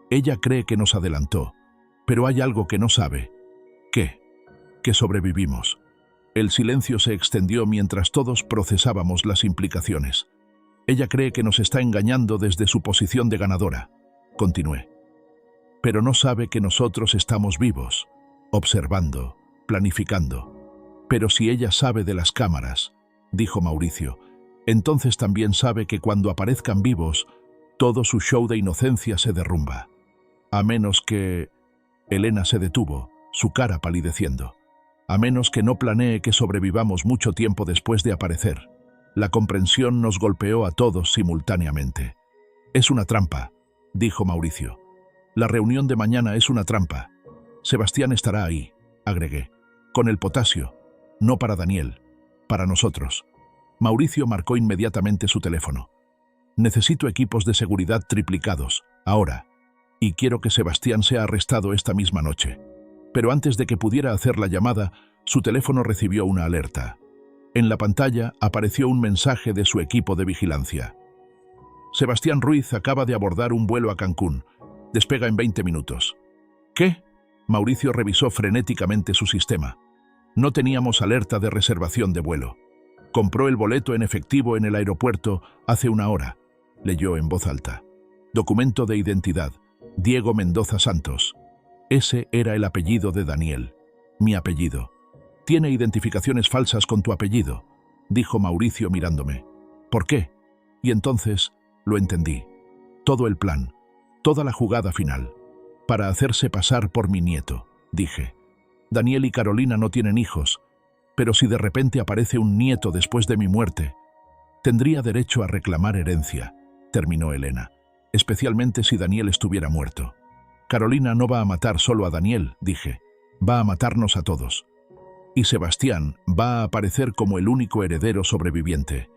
«Ella cree que nos adelantó, pero hay algo que no sabe». «¿Qué?» «Que sobrevivimos». El silencio se extendió mientras todos procesábamos las implicaciones. «Ella cree que nos está engañando desde su posición de ganadora», continué. «Pero no sabe que nosotros estamos vivos, observando, planificando». «Pero si ella sabe de las cámaras», dijo Mauricio, «entonces también sabe que cuando aparezcan vivos, todo su show de inocencia se derrumba. A menos que...» Elena se detuvo, su cara palideciendo. «A menos que no planee que sobrevivamos mucho tiempo después de aparecer». La comprensión nos golpeó a todos simultáneamente. «Es una trampa», dijo Mauricio. «La reunión de mañana es una trampa. Sebastián estará ahí», agregué, «con el potasio. No para Daniel, para nosotros». Mauricio marcó inmediatamente su teléfono. «Necesito equipos de seguridad triplicados, ahora, y quiero que Sebastián sea arrestado esta misma noche». Pero antes de que pudiera hacer la llamada, su teléfono recibió una alerta. En la pantalla apareció un mensaje de su equipo de vigilancia. «Sebastián Ruiz acaba de abordar un vuelo a Cancún. Despega en 20 minutos». «¿Qué?». Mauricio revisó frenéticamente su sistema. «No teníamos alerta de reservación de vuelo. Compró el boleto en efectivo en el aeropuerto hace 1 hora», leyó en voz alta. «Documento de identidad, Diego Mendoza Santos». Ese era el apellido de Daniel, mi apellido. «Tiene identificaciones falsas con tu apellido», dijo Mauricio mirándome. «¿Por qué?». Y entonces lo entendí. Todo el plan, toda la jugada final. «Para hacerse pasar por mi nieto», dije. «Daniel y Carolina no tienen hijos, pero si de repente aparece un nieto después de mi muerte, tendría derecho a reclamar herencia», terminó Elena, «especialmente si Daniel estuviera muerto». «Carolina no va a matar solo a Daniel», dije. «Va a matarnos a todos. Y Sebastián va a aparecer como el único heredero sobreviviente.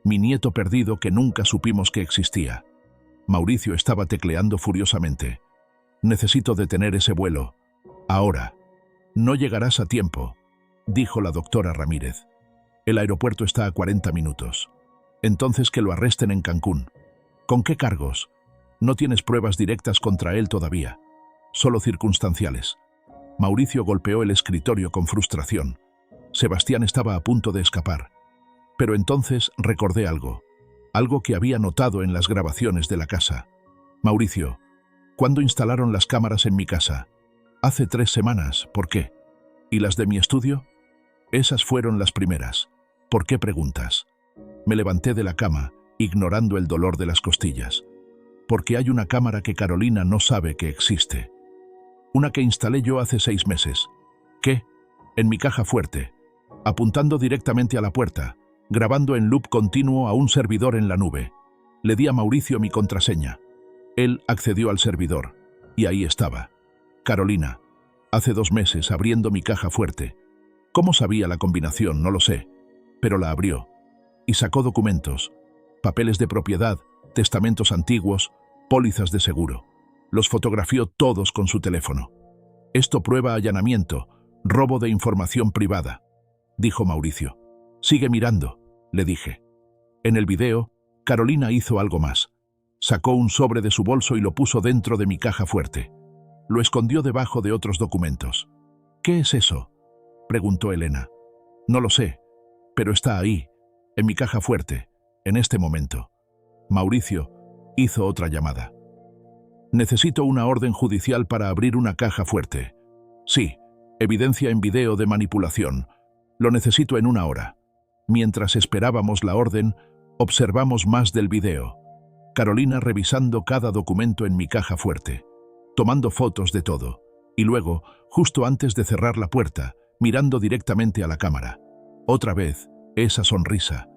Mi nieto perdido que nunca supimos que existía». Mauricio estaba tecleando furiosamente. «Necesito detener ese vuelo. Ahora». «No llegarás a tiempo», dijo la doctora Ramírez. «El aeropuerto está a 40 minutos. Entonces que lo arresten en Cancún». «¿Con qué cargos?». No tienes pruebas directas contra él todavía, solo circunstanciales. Mauricio golpeó el escritorio con frustración. Sebastián estaba a punto de escapar. Pero entonces recordé algo que había notado en las grabaciones de la casa. Mauricio, ¿cuándo instalaron las cámaras en mi casa? Hace 3 semanas, ¿por qué? ¿Y las de mi estudio? Esas fueron las primeras. ¿Por qué preguntas? Me levanté de la cama, ignorando el dolor de las costillas. Porque hay una cámara que Carolina no sabe que existe. Una que instalé yo hace 6 meses. ¿Qué? En mi caja fuerte, apuntando directamente a la puerta, grabando en loop continuo a un servidor en la nube. Le di a Mauricio mi contraseña. Él accedió al servidor, y ahí estaba. Carolina, hace 2 meses abriendo mi caja fuerte. ¿Cómo sabía la combinación? No lo sé, pero la abrió. Y sacó documentos, papeles de propiedad, testamentos antiguos, pólizas de seguro. Los fotografió todos con su teléfono. Esto prueba allanamiento, robo de información privada, dijo Mauricio. Sigue mirando, le dije. En el video, Carolina hizo algo más. Sacó un sobre de su bolso y lo puso dentro de mi caja fuerte. Lo escondió debajo de otros documentos. ¿Qué es eso?, preguntó Elena. No lo sé, pero está ahí, en mi caja fuerte, en este momento. Mauricio hizo otra llamada. Necesito una orden judicial para abrir una caja fuerte. Sí, evidencia en video de manipulación. Lo necesito en 1 hora. Mientras esperábamos la orden, observamos más del video. Carolina revisando cada documento en mi caja fuerte, tomando fotos de todo, y luego, justo antes de cerrar la puerta, mirando directamente a la cámara. Otra vez, esa sonrisa,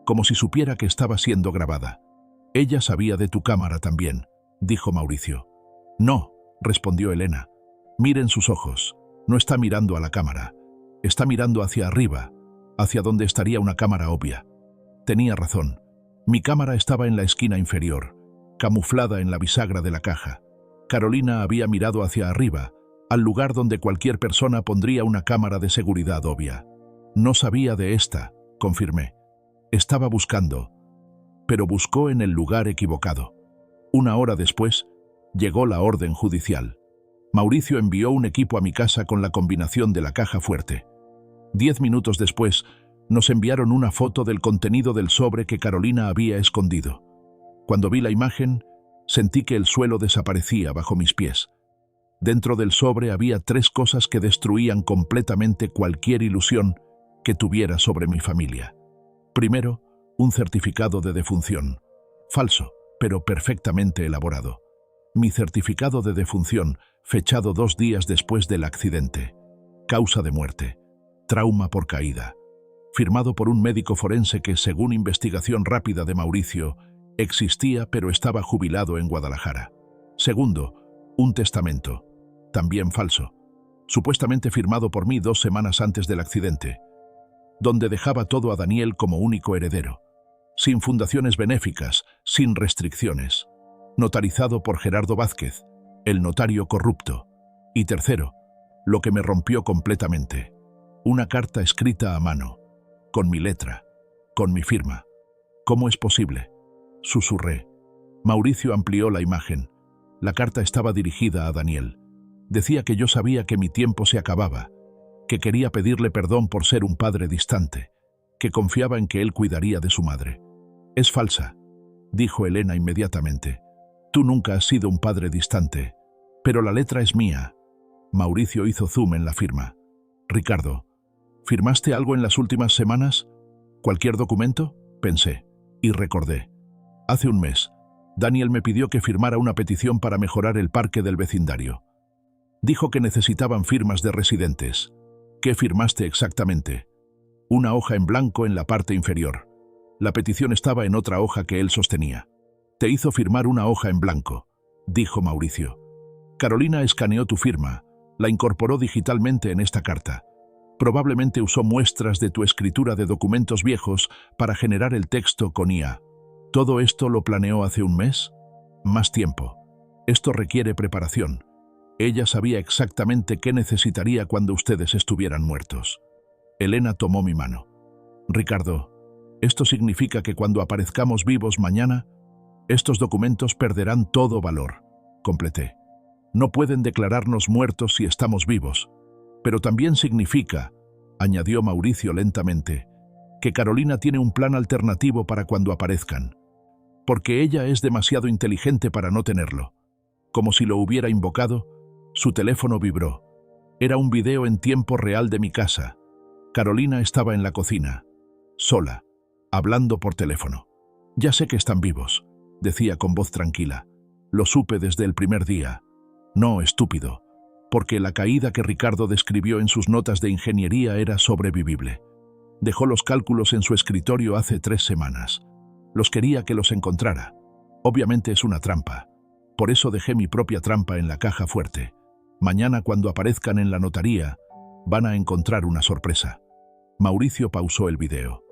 como si supiera que estaba siendo grabada. Ella sabía de tu cámara también, dijo Mauricio. No, respondió Elena. Miren sus ojos. No está mirando a la cámara. Está mirando hacia arriba, hacia donde estaría una cámara obvia. Tenía razón. Mi cámara estaba en la esquina inferior, camuflada en la bisagra de la caja. Carolina había mirado hacia arriba, al lugar donde cualquier persona pondría una cámara de seguridad obvia. No sabía de esta, confirmé. Estaba buscando, pero buscó en el lugar equivocado. 1 hora después, llegó la orden judicial. Mauricio envió un equipo a mi casa con la combinación de la caja fuerte. 10 minutos después, nos enviaron una foto del contenido del sobre que Carolina había escondido. Cuando vi la imagen, sentí que el suelo desaparecía bajo mis pies. Dentro del sobre había 3 cosas que destruían completamente cualquier ilusión que tuviera sobre mi familia. Primero, un certificado de defunción. Falso, pero perfectamente elaborado. Mi certificado de defunción, fechado 2 días después del accidente. Causa de muerte. Trauma por caída. Firmado por un médico forense que, según investigación rápida de Mauricio, existía pero estaba jubilado en Guadalajara. Segundo, un testamento. También falso. Supuestamente firmado por mí 2 semanas antes del accidente, donde dejaba todo a Daniel como único heredero. Sin fundaciones benéficas, sin restricciones. Notarizado por Gerardo Vázquez, el notario corrupto. Y tercero, lo que me rompió completamente. Una carta escrita a mano, con mi letra, con mi firma. ¿Cómo es posible?, susurré. Mauricio amplió la imagen. La carta estaba dirigida a Daniel. Decía que yo sabía que mi tiempo se acababa, que quería pedirle perdón por ser un padre distante, que confiaba en que él cuidaría de su madre. Es falsa, dijo Elena inmediatamente. Tú nunca has sido un padre distante, pero la letra es mía. Mauricio hizo zoom en la firma. Ricardo, ¿firmaste algo en las últimas semanas? ¿Cualquier documento?, pensé, y recordé. Hace 1 mes, Daniel me pidió que firmara una petición para mejorar el parque del vecindario. Dijo que necesitaban firmas de residentes. ¿Qué firmaste exactamente? Una hoja en blanco en la parte inferior. La petición estaba en otra hoja que él sostenía. Te hizo firmar una hoja en blanco, dijo Mauricio. Carolina escaneó tu firma, la incorporó digitalmente en esta carta. Probablemente usó muestras de tu escritura de documentos viejos para generar el texto con IA. ¿Todo esto lo planeó hace 1 mes? Más tiempo. Esto requiere preparación. Ella sabía exactamente qué necesitaría cuando ustedes estuvieran muertos. Elena tomó mi mano. Ricardo, ¿esto significa que cuando aparezcamos vivos mañana, Estos documentos perderán todo valor, completé. No pueden declararnos muertos si estamos vivos, pero también significa, añadió Mauricio lentamente, que Carolina tiene un plan alternativo para cuando aparezcan, porque ella es demasiado inteligente para no tenerlo. Como si lo hubiera invocado, su teléfono vibró. Era un video en tiempo real de mi casa. Carolina estaba en la cocina, sola, hablando por teléfono. «Ya sé que están vivos», decía con voz tranquila. «Lo supe desde el primer día. No, estúpido, porque la caída que Ricardo describió en sus notas de ingeniería era sobrevivible. Dejó los cálculos en su escritorio hace 3 semanas. Los quería que los encontrara. Obviamente es una trampa. Por eso dejé mi propia trampa en la caja fuerte. Mañana, cuando aparezcan en la notaría, van a encontrar una sorpresa». Mauricio pausó el video.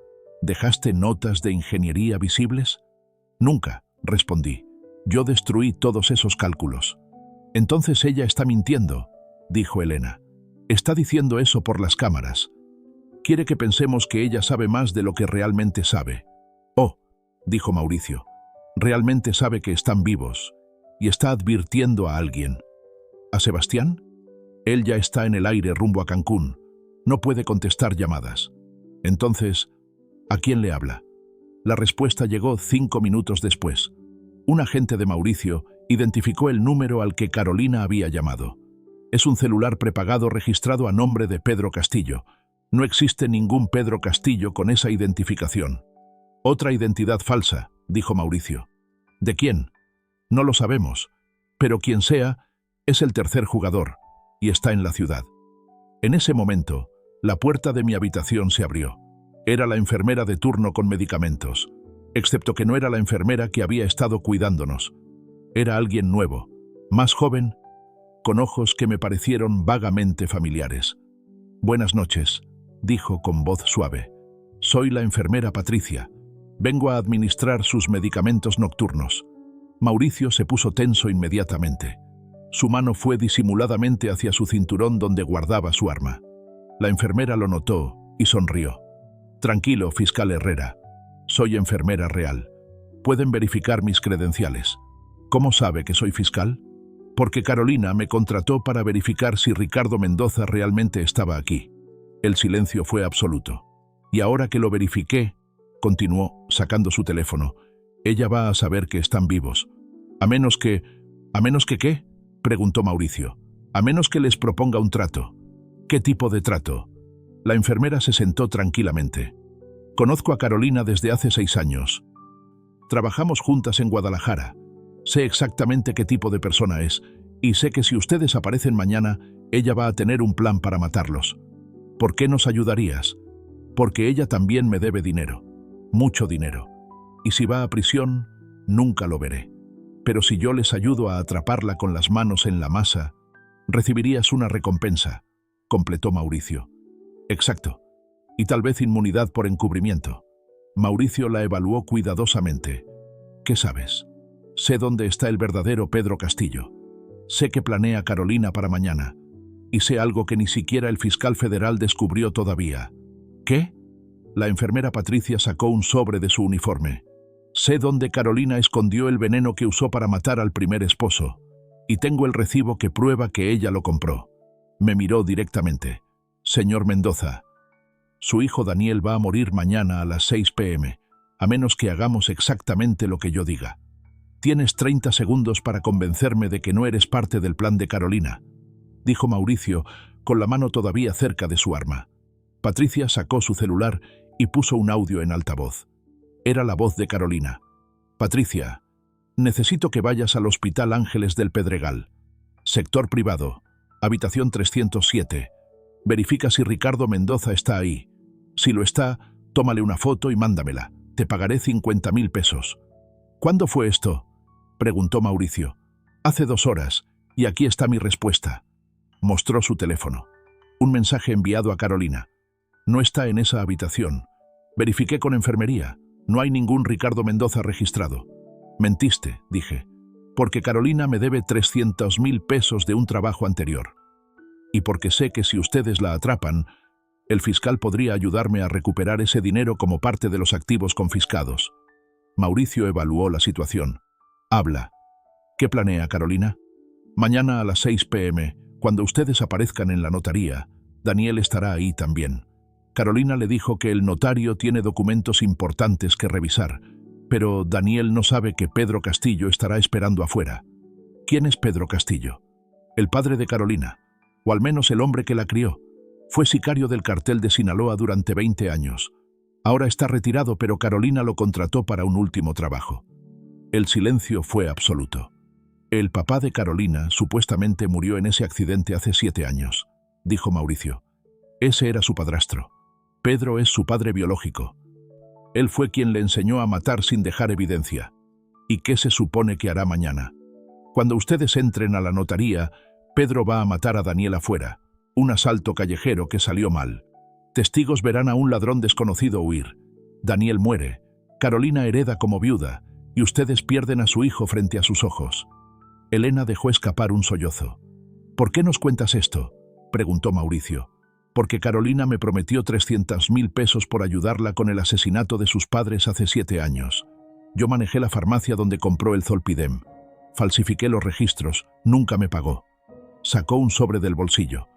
«¿Dejaste notas de ingeniería visibles?» «Nunca», respondí. «Yo destruí todos esos cálculos». «Entonces ella está mintiendo», dijo Elena. «Está diciendo eso por las cámaras. Quiere que pensemos que ella sabe más de lo que realmente sabe». «Oh», dijo Mauricio, «realmente sabe que están vivos y está advirtiendo a alguien». «¿A Sebastián?» «Él ya está en el aire rumbo a Cancún. No puede contestar llamadas». «Entonces, ¿a quién le habla?» La respuesta llegó 5 minutos después. Un agente de Mauricio identificó el número al que Carolina había llamado. «Es un celular prepagado registrado a nombre de Pedro Castillo. No existe ningún Pedro Castillo con esa identificación». «Otra identidad falsa», dijo Mauricio. «¿De quién?» «No lo sabemos, pero quien sea, es el tercer jugador, y está en la ciudad». En ese momento, la puerta de mi habitación se abrió. Era la enfermera de turno con medicamentos, excepto que no era la enfermera que había estado cuidándonos. Era alguien nuevo, más joven, con ojos que me parecieron vagamente familiares. «Buenas noches», dijo con voz suave. «Soy la enfermera Patricia. Vengo a administrar sus medicamentos nocturnos». Mauricio se puso tenso inmediatamente. Su mano fue disimuladamente hacia su cinturón donde guardaba su arma. La enfermera lo notó y sonrió. «Tranquilo, fiscal Herrera. Soy enfermera real. Pueden verificar mis credenciales». «¿Cómo sabe que soy fiscal?» «Porque Carolina me contrató para verificar si Ricardo Mendoza realmente estaba aquí». El silencio fue absoluto. «Y ahora que lo verifiqué», continuó, sacando su teléfono, «ella va a saber que están vivos. ¿A menos que qué?», preguntó Mauricio. «A menos que les proponga un trato». «¿Qué tipo de trato?» La enfermera se sentó tranquilamente. «Conozco a Carolina desde hace 6 años. Trabajamos juntas en Guadalajara. Sé exactamente qué tipo de persona es, y sé que si ustedes aparecen mañana, ella va a tener un plan para matarlos. ¿Por qué nos ayudarías?» «Porque ella también me debe dinero. Mucho dinero. Y si va a prisión, nunca lo veré. Pero si yo les ayudo a atraparla con las manos en la masa, recibirías una recompensa», completó Mauricio. «Exacto. Y tal vez inmunidad por encubrimiento». Mauricio la evaluó cuidadosamente. «¿Qué sabes?» «Sé dónde está el verdadero Pedro Castillo. Sé que planea Carolina para mañana. Y sé algo que ni siquiera el fiscal federal descubrió todavía». «¿Qué?» La enfermera Patricia sacó un sobre de su uniforme. «Sé dónde Carolina escondió el veneno que usó para matar al primer esposo. Y tengo el recibo que prueba que ella lo compró». Me miró directamente. «Señor Mendoza, su hijo Daniel va a morir mañana a las 6 p.m., a menos que hagamos exactamente lo que yo diga. Tienes 30 segundos para convencerme de que no eres parte del plan de Carolina», dijo Mauricio, con la mano todavía cerca de su arma. Patricia sacó su celular y puso un audio en altavoz. Era la voz de Carolina. «Patricia, necesito que vayas al Hospital Ángeles del Pedregal. Sector privado, habitación 307. Verifica si Ricardo Mendoza está ahí. Si lo está, tómale una foto y mándamela. Te pagaré 50.000 pesos». «¿Cuándo fue esto?», preguntó Mauricio. «Hace 2 horas, y aquí está mi respuesta». Mostró su teléfono. Un mensaje enviado a Carolina. «No está en esa habitación. Verifiqué con enfermería. No hay ningún Ricardo Mendoza registrado». «Mentiste», dije, «porque Carolina me debe 300.000 pesos de un trabajo anterior. Y porque sé que si ustedes la atrapan, el fiscal podría ayudarme a recuperar ese dinero como parte de los activos confiscados». Mauricio evaluó la situación. Habla. ¿Qué planea Carolina? Mañana a las 6 p.m., cuando ustedes aparezcan en la notaría, Daniel estará ahí también. Carolina le dijo que el notario tiene documentos importantes que revisar, pero Daniel no sabe que Pedro Castillo estará esperando afuera. ¿Quién es Pedro Castillo? El padre de Carolina, o al menos el hombre que la crió. Fue sicario del cartel de Sinaloa durante 20 años. Ahora está retirado, pero Carolina lo contrató para un último trabajo. El silencio fue absoluto. El papá de Carolina supuestamente murió en ese accidente hace 7 años, dijo Mauricio. Ese era su padrastro. Pedro es su padre biológico. Él fue quien le enseñó a matar sin dejar evidencia. ¿Y qué se supone que hará mañana? Cuando ustedes entren a la notaría, Pedro va a matar a Daniel afuera. Un asalto callejero que salió mal. Testigos verán a un ladrón desconocido huir. Daniel muere. Carolina hereda como viuda, y ustedes pierden a su hijo frente a sus ojos. Elena dejó escapar un sollozo. ¿Por qué nos cuentas esto?, preguntó Mauricio. Porque Carolina me prometió 300.000 pesos por ayudarla con el asesinato de sus padres hace 7 años. Yo manejé la farmacia donde compró el Zolpidem. Falsifiqué los registros, nunca me pagó. Sacó un sobre del bolsillo.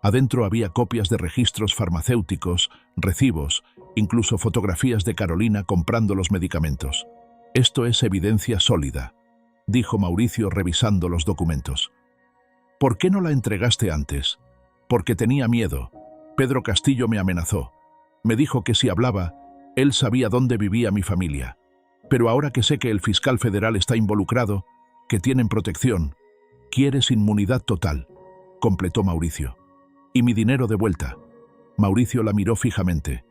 Adentro había copias de registros farmacéuticos, recibos, incluso fotografías de Carolina comprando los medicamentos. Esto es evidencia sólida, dijo Mauricio revisando los documentos. ¿Por qué no la entregaste antes? Porque tenía miedo. Pedro Castillo me amenazó. Me dijo que si hablaba, él sabía dónde vivía mi familia. Pero ahora que sé que el fiscal federal está involucrado, que tienen protección, quieres inmunidad total, completó Mauricio. Y mi dinero de vuelta. Mauricio la miró fijamente.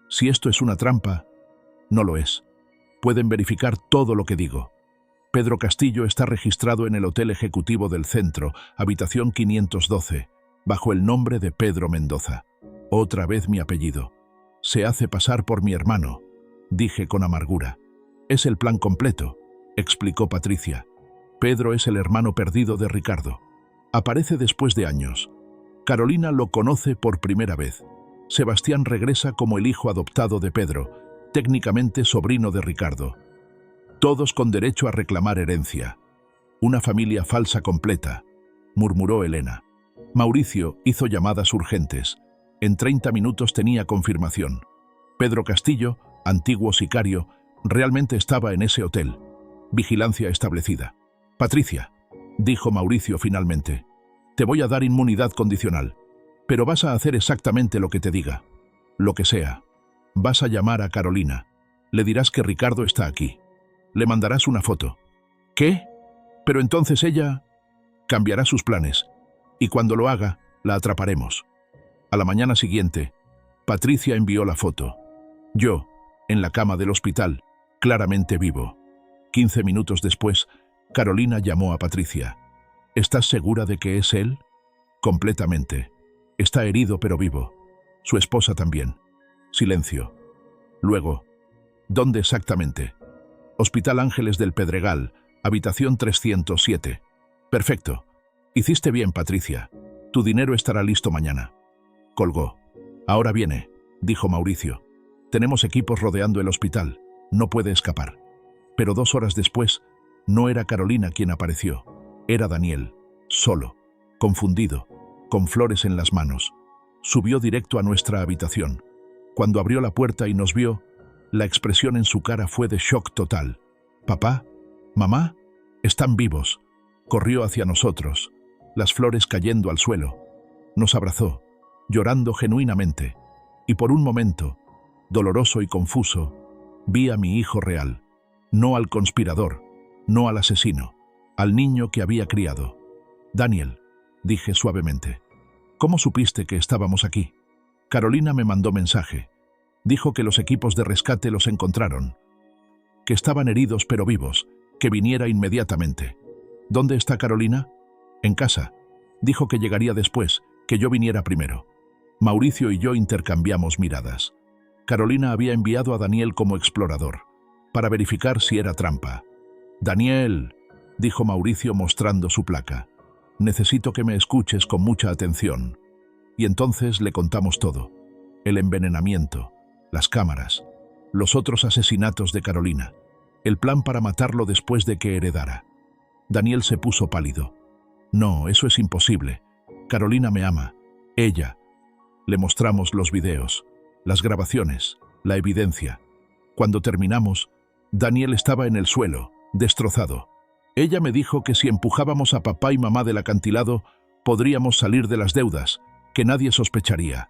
Si esto es una trampa, no lo es. Pueden verificar todo lo que digo. Pedro Castillo está registrado en el Hotel Ejecutivo del Centro, habitación 512, bajo el nombre de Pedro Mendoza. Otra vez mi apellido. Se hace pasar por mi hermano, dije con amargura. Es el plan completo, explicó Patricia. Pedro es el hermano perdido de Ricardo. Aparece después de años. Carolina lo conoce por primera vez. Sebastián regresa como el hijo adoptado de Pedro, técnicamente sobrino de Ricardo. Todos con derecho a reclamar herencia. Una familia falsa completa, murmuró Elena. Mauricio hizo llamadas urgentes. En 30 minutos tenía confirmación. Pedro Castillo, antiguo sicario, realmente estaba en ese hotel. Vigilancia establecida. Patricia, dijo Mauricio finalmente, te voy a dar inmunidad condicional, pero vas a hacer exactamente lo que te diga. Lo que sea. Vas a llamar a Carolina. Le dirás que Ricardo está aquí. Le mandarás una foto. ¿Qué? Pero entonces ella cambiará sus planes, y cuando lo haga, la atraparemos. A la mañana siguiente, Patricia envió la foto. Yo, en la cama del hospital, claramente vivo. 15 minutos después, Carolina llamó a Patricia. ¿Estás segura de que es él? Completamente. Está herido pero vivo. Su esposa también. Silencio. Luego, ¿dónde exactamente? Hospital Ángeles del Pedregal, habitación 307. Perfecto. Hiciste bien, Patricia. Tu dinero estará listo mañana. Colgó. Ahora viene, dijo Mauricio. Tenemos equipos rodeando el hospital. No puede escapar. Pero 2 horas después, no era Carolina quien apareció. Era Daniel, solo, confundido, con flores en las manos. Subió directo a nuestra habitación. Cuando abrió la puerta y nos vio, la expresión en su cara fue de shock total. «Papá, mamá, están vivos». Corrió hacia nosotros, las flores cayendo al suelo. Nos abrazó, llorando genuinamente. Y por un momento, doloroso y confuso, vi a mi hijo real. No al conspirador, no al asesino, al niño que había criado. «Daniel», dije suavemente, «¿cómo supiste que estábamos aquí?» Carolina me mandó mensaje. Dijo que los equipos de rescate los encontraron, que estaban heridos pero vivos, que viniera inmediatamente. ¿Dónde está Carolina? En casa. Dijo que llegaría después, que yo viniera primero. Mauricio y yo intercambiamos miradas. Carolina había enviado a Daniel como explorador, para verificar si era trampa. «Daniel», dijo Mauricio mostrando su placa, «necesito que me escuches con mucha atención». Y entonces le contamos todo. El envenenamiento, las cámaras, los otros asesinatos de Carolina. el plan para matarlo después de que heredara. Daniel se puso pálido. No, eso es imposible. Carolina me ama. Ella. Le mostramos los videos, las grabaciones, la evidencia. Cuando terminamos, Daniel estaba en el suelo, destrozado. Ella me dijo que si empujábamos a papá y mamá del acantilado, podríamos salir de las deudas, que nadie sospecharía.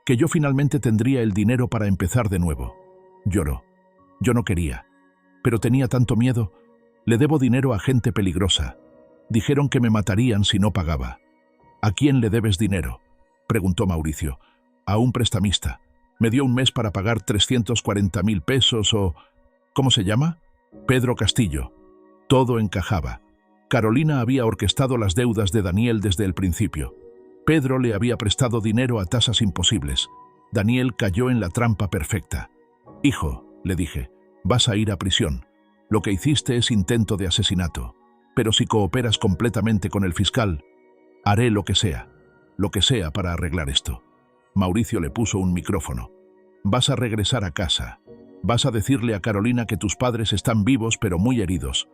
Que yo finalmente tendría el dinero para empezar de nuevo. Lloró. Yo no quería. Pero tenía tanto miedo. Le debo dinero a gente peligrosa. Dijeron que me matarían si no pagaba. ¿A quién le debes dinero?, preguntó Mauricio. A un prestamista. Me dio un mes para pagar 340.000 pesos o... ¿Cómo se llama? Pedro Castillo. Todo encajaba. Carolina había orquestado las deudas de Daniel desde el principio. Pedro le había prestado dinero a tasas imposibles. Daniel cayó en la trampa perfecta. Hijo, le dije, vas a ir a prisión. Lo que hiciste es intento de asesinato. Pero si cooperas completamente con el fiscal, haré lo que sea para arreglar esto. Mauricio le puso un micrófono. Vas a regresar a casa. Vas a decirle a Carolina que tus padres están vivos pero muy heridos,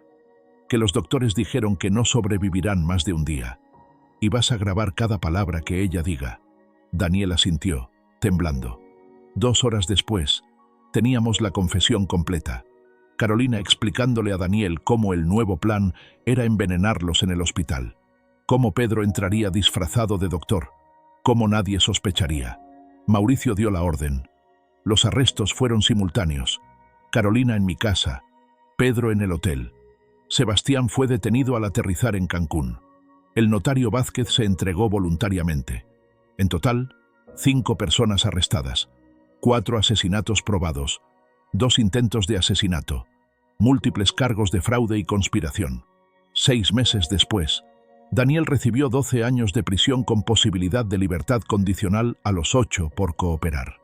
que los doctores dijeron que no sobrevivirán más de un día. Y vas a grabar cada palabra que ella diga. Daniel asintió, temblando. 2 horas después, teníamos la confesión completa. Carolina explicándole a Daniel cómo el nuevo plan era envenenarlos en el hospital. Cómo Pedro entraría disfrazado de doctor. Cómo nadie sospecharía. Mauricio dio la orden. Los arrestos fueron simultáneos. Carolina en mi casa, Pedro en el hotel. Sebastián fue detenido al aterrizar en Cancún. El notario Vázquez se entregó voluntariamente. En total, 5 personas arrestadas, 4 asesinatos probados, 2 intentos de asesinato, múltiples cargos de fraude y conspiración. 6 meses después, Daniel recibió 12 años de prisión con posibilidad de libertad condicional a los 8 por cooperar.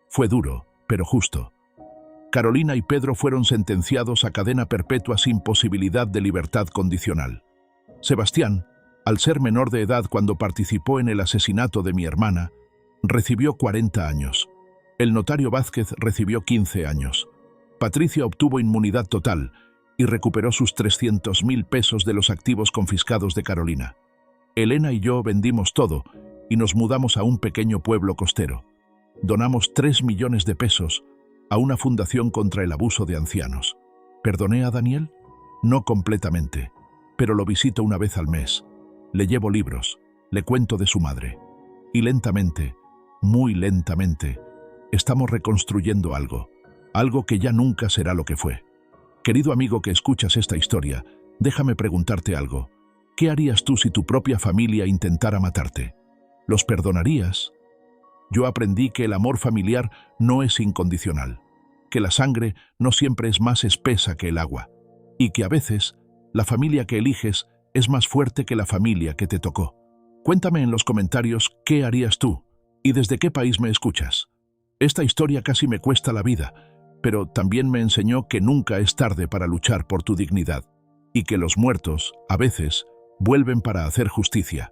Fue duro, pero justo. Carolina y Pedro fueron sentenciados a cadena perpetua sin posibilidad de libertad condicional. Sebastián, al ser menor de edad cuando participó en el asesinato de mi hermana, recibió 40 años. El notario Vázquez recibió 15 años. Patricia obtuvo inmunidad total y recuperó sus 300.000 pesos de los activos confiscados de Carolina. Elena y yo vendimos todo y nos mudamos a un pequeño pueblo costero. Donamos 3 millones de pesos a una fundación contra el abuso de ancianos. ¿Perdoné a Daniel? No completamente, pero lo visito una vez al mes. Le llevo libros, le cuento de su madre. Y lentamente, muy lentamente, estamos reconstruyendo algo que ya nunca será lo que fue. Querido amigo que escuchas esta historia, déjame preguntarte algo. ¿Qué harías tú si tu propia familia intentara matarte? ¿Los perdonarías? Yo aprendí que el amor familiar no es incondicional, que la sangre no siempre es más espesa que el agua, y que a veces la familia que eliges es más fuerte que la familia que te tocó. Cuéntame en los comentarios qué harías tú y desde qué país me escuchas. Esta historia casi me cuesta la vida, pero también me enseñó que nunca es tarde para luchar por tu dignidad y que los muertos, a veces, vuelven para hacer justicia.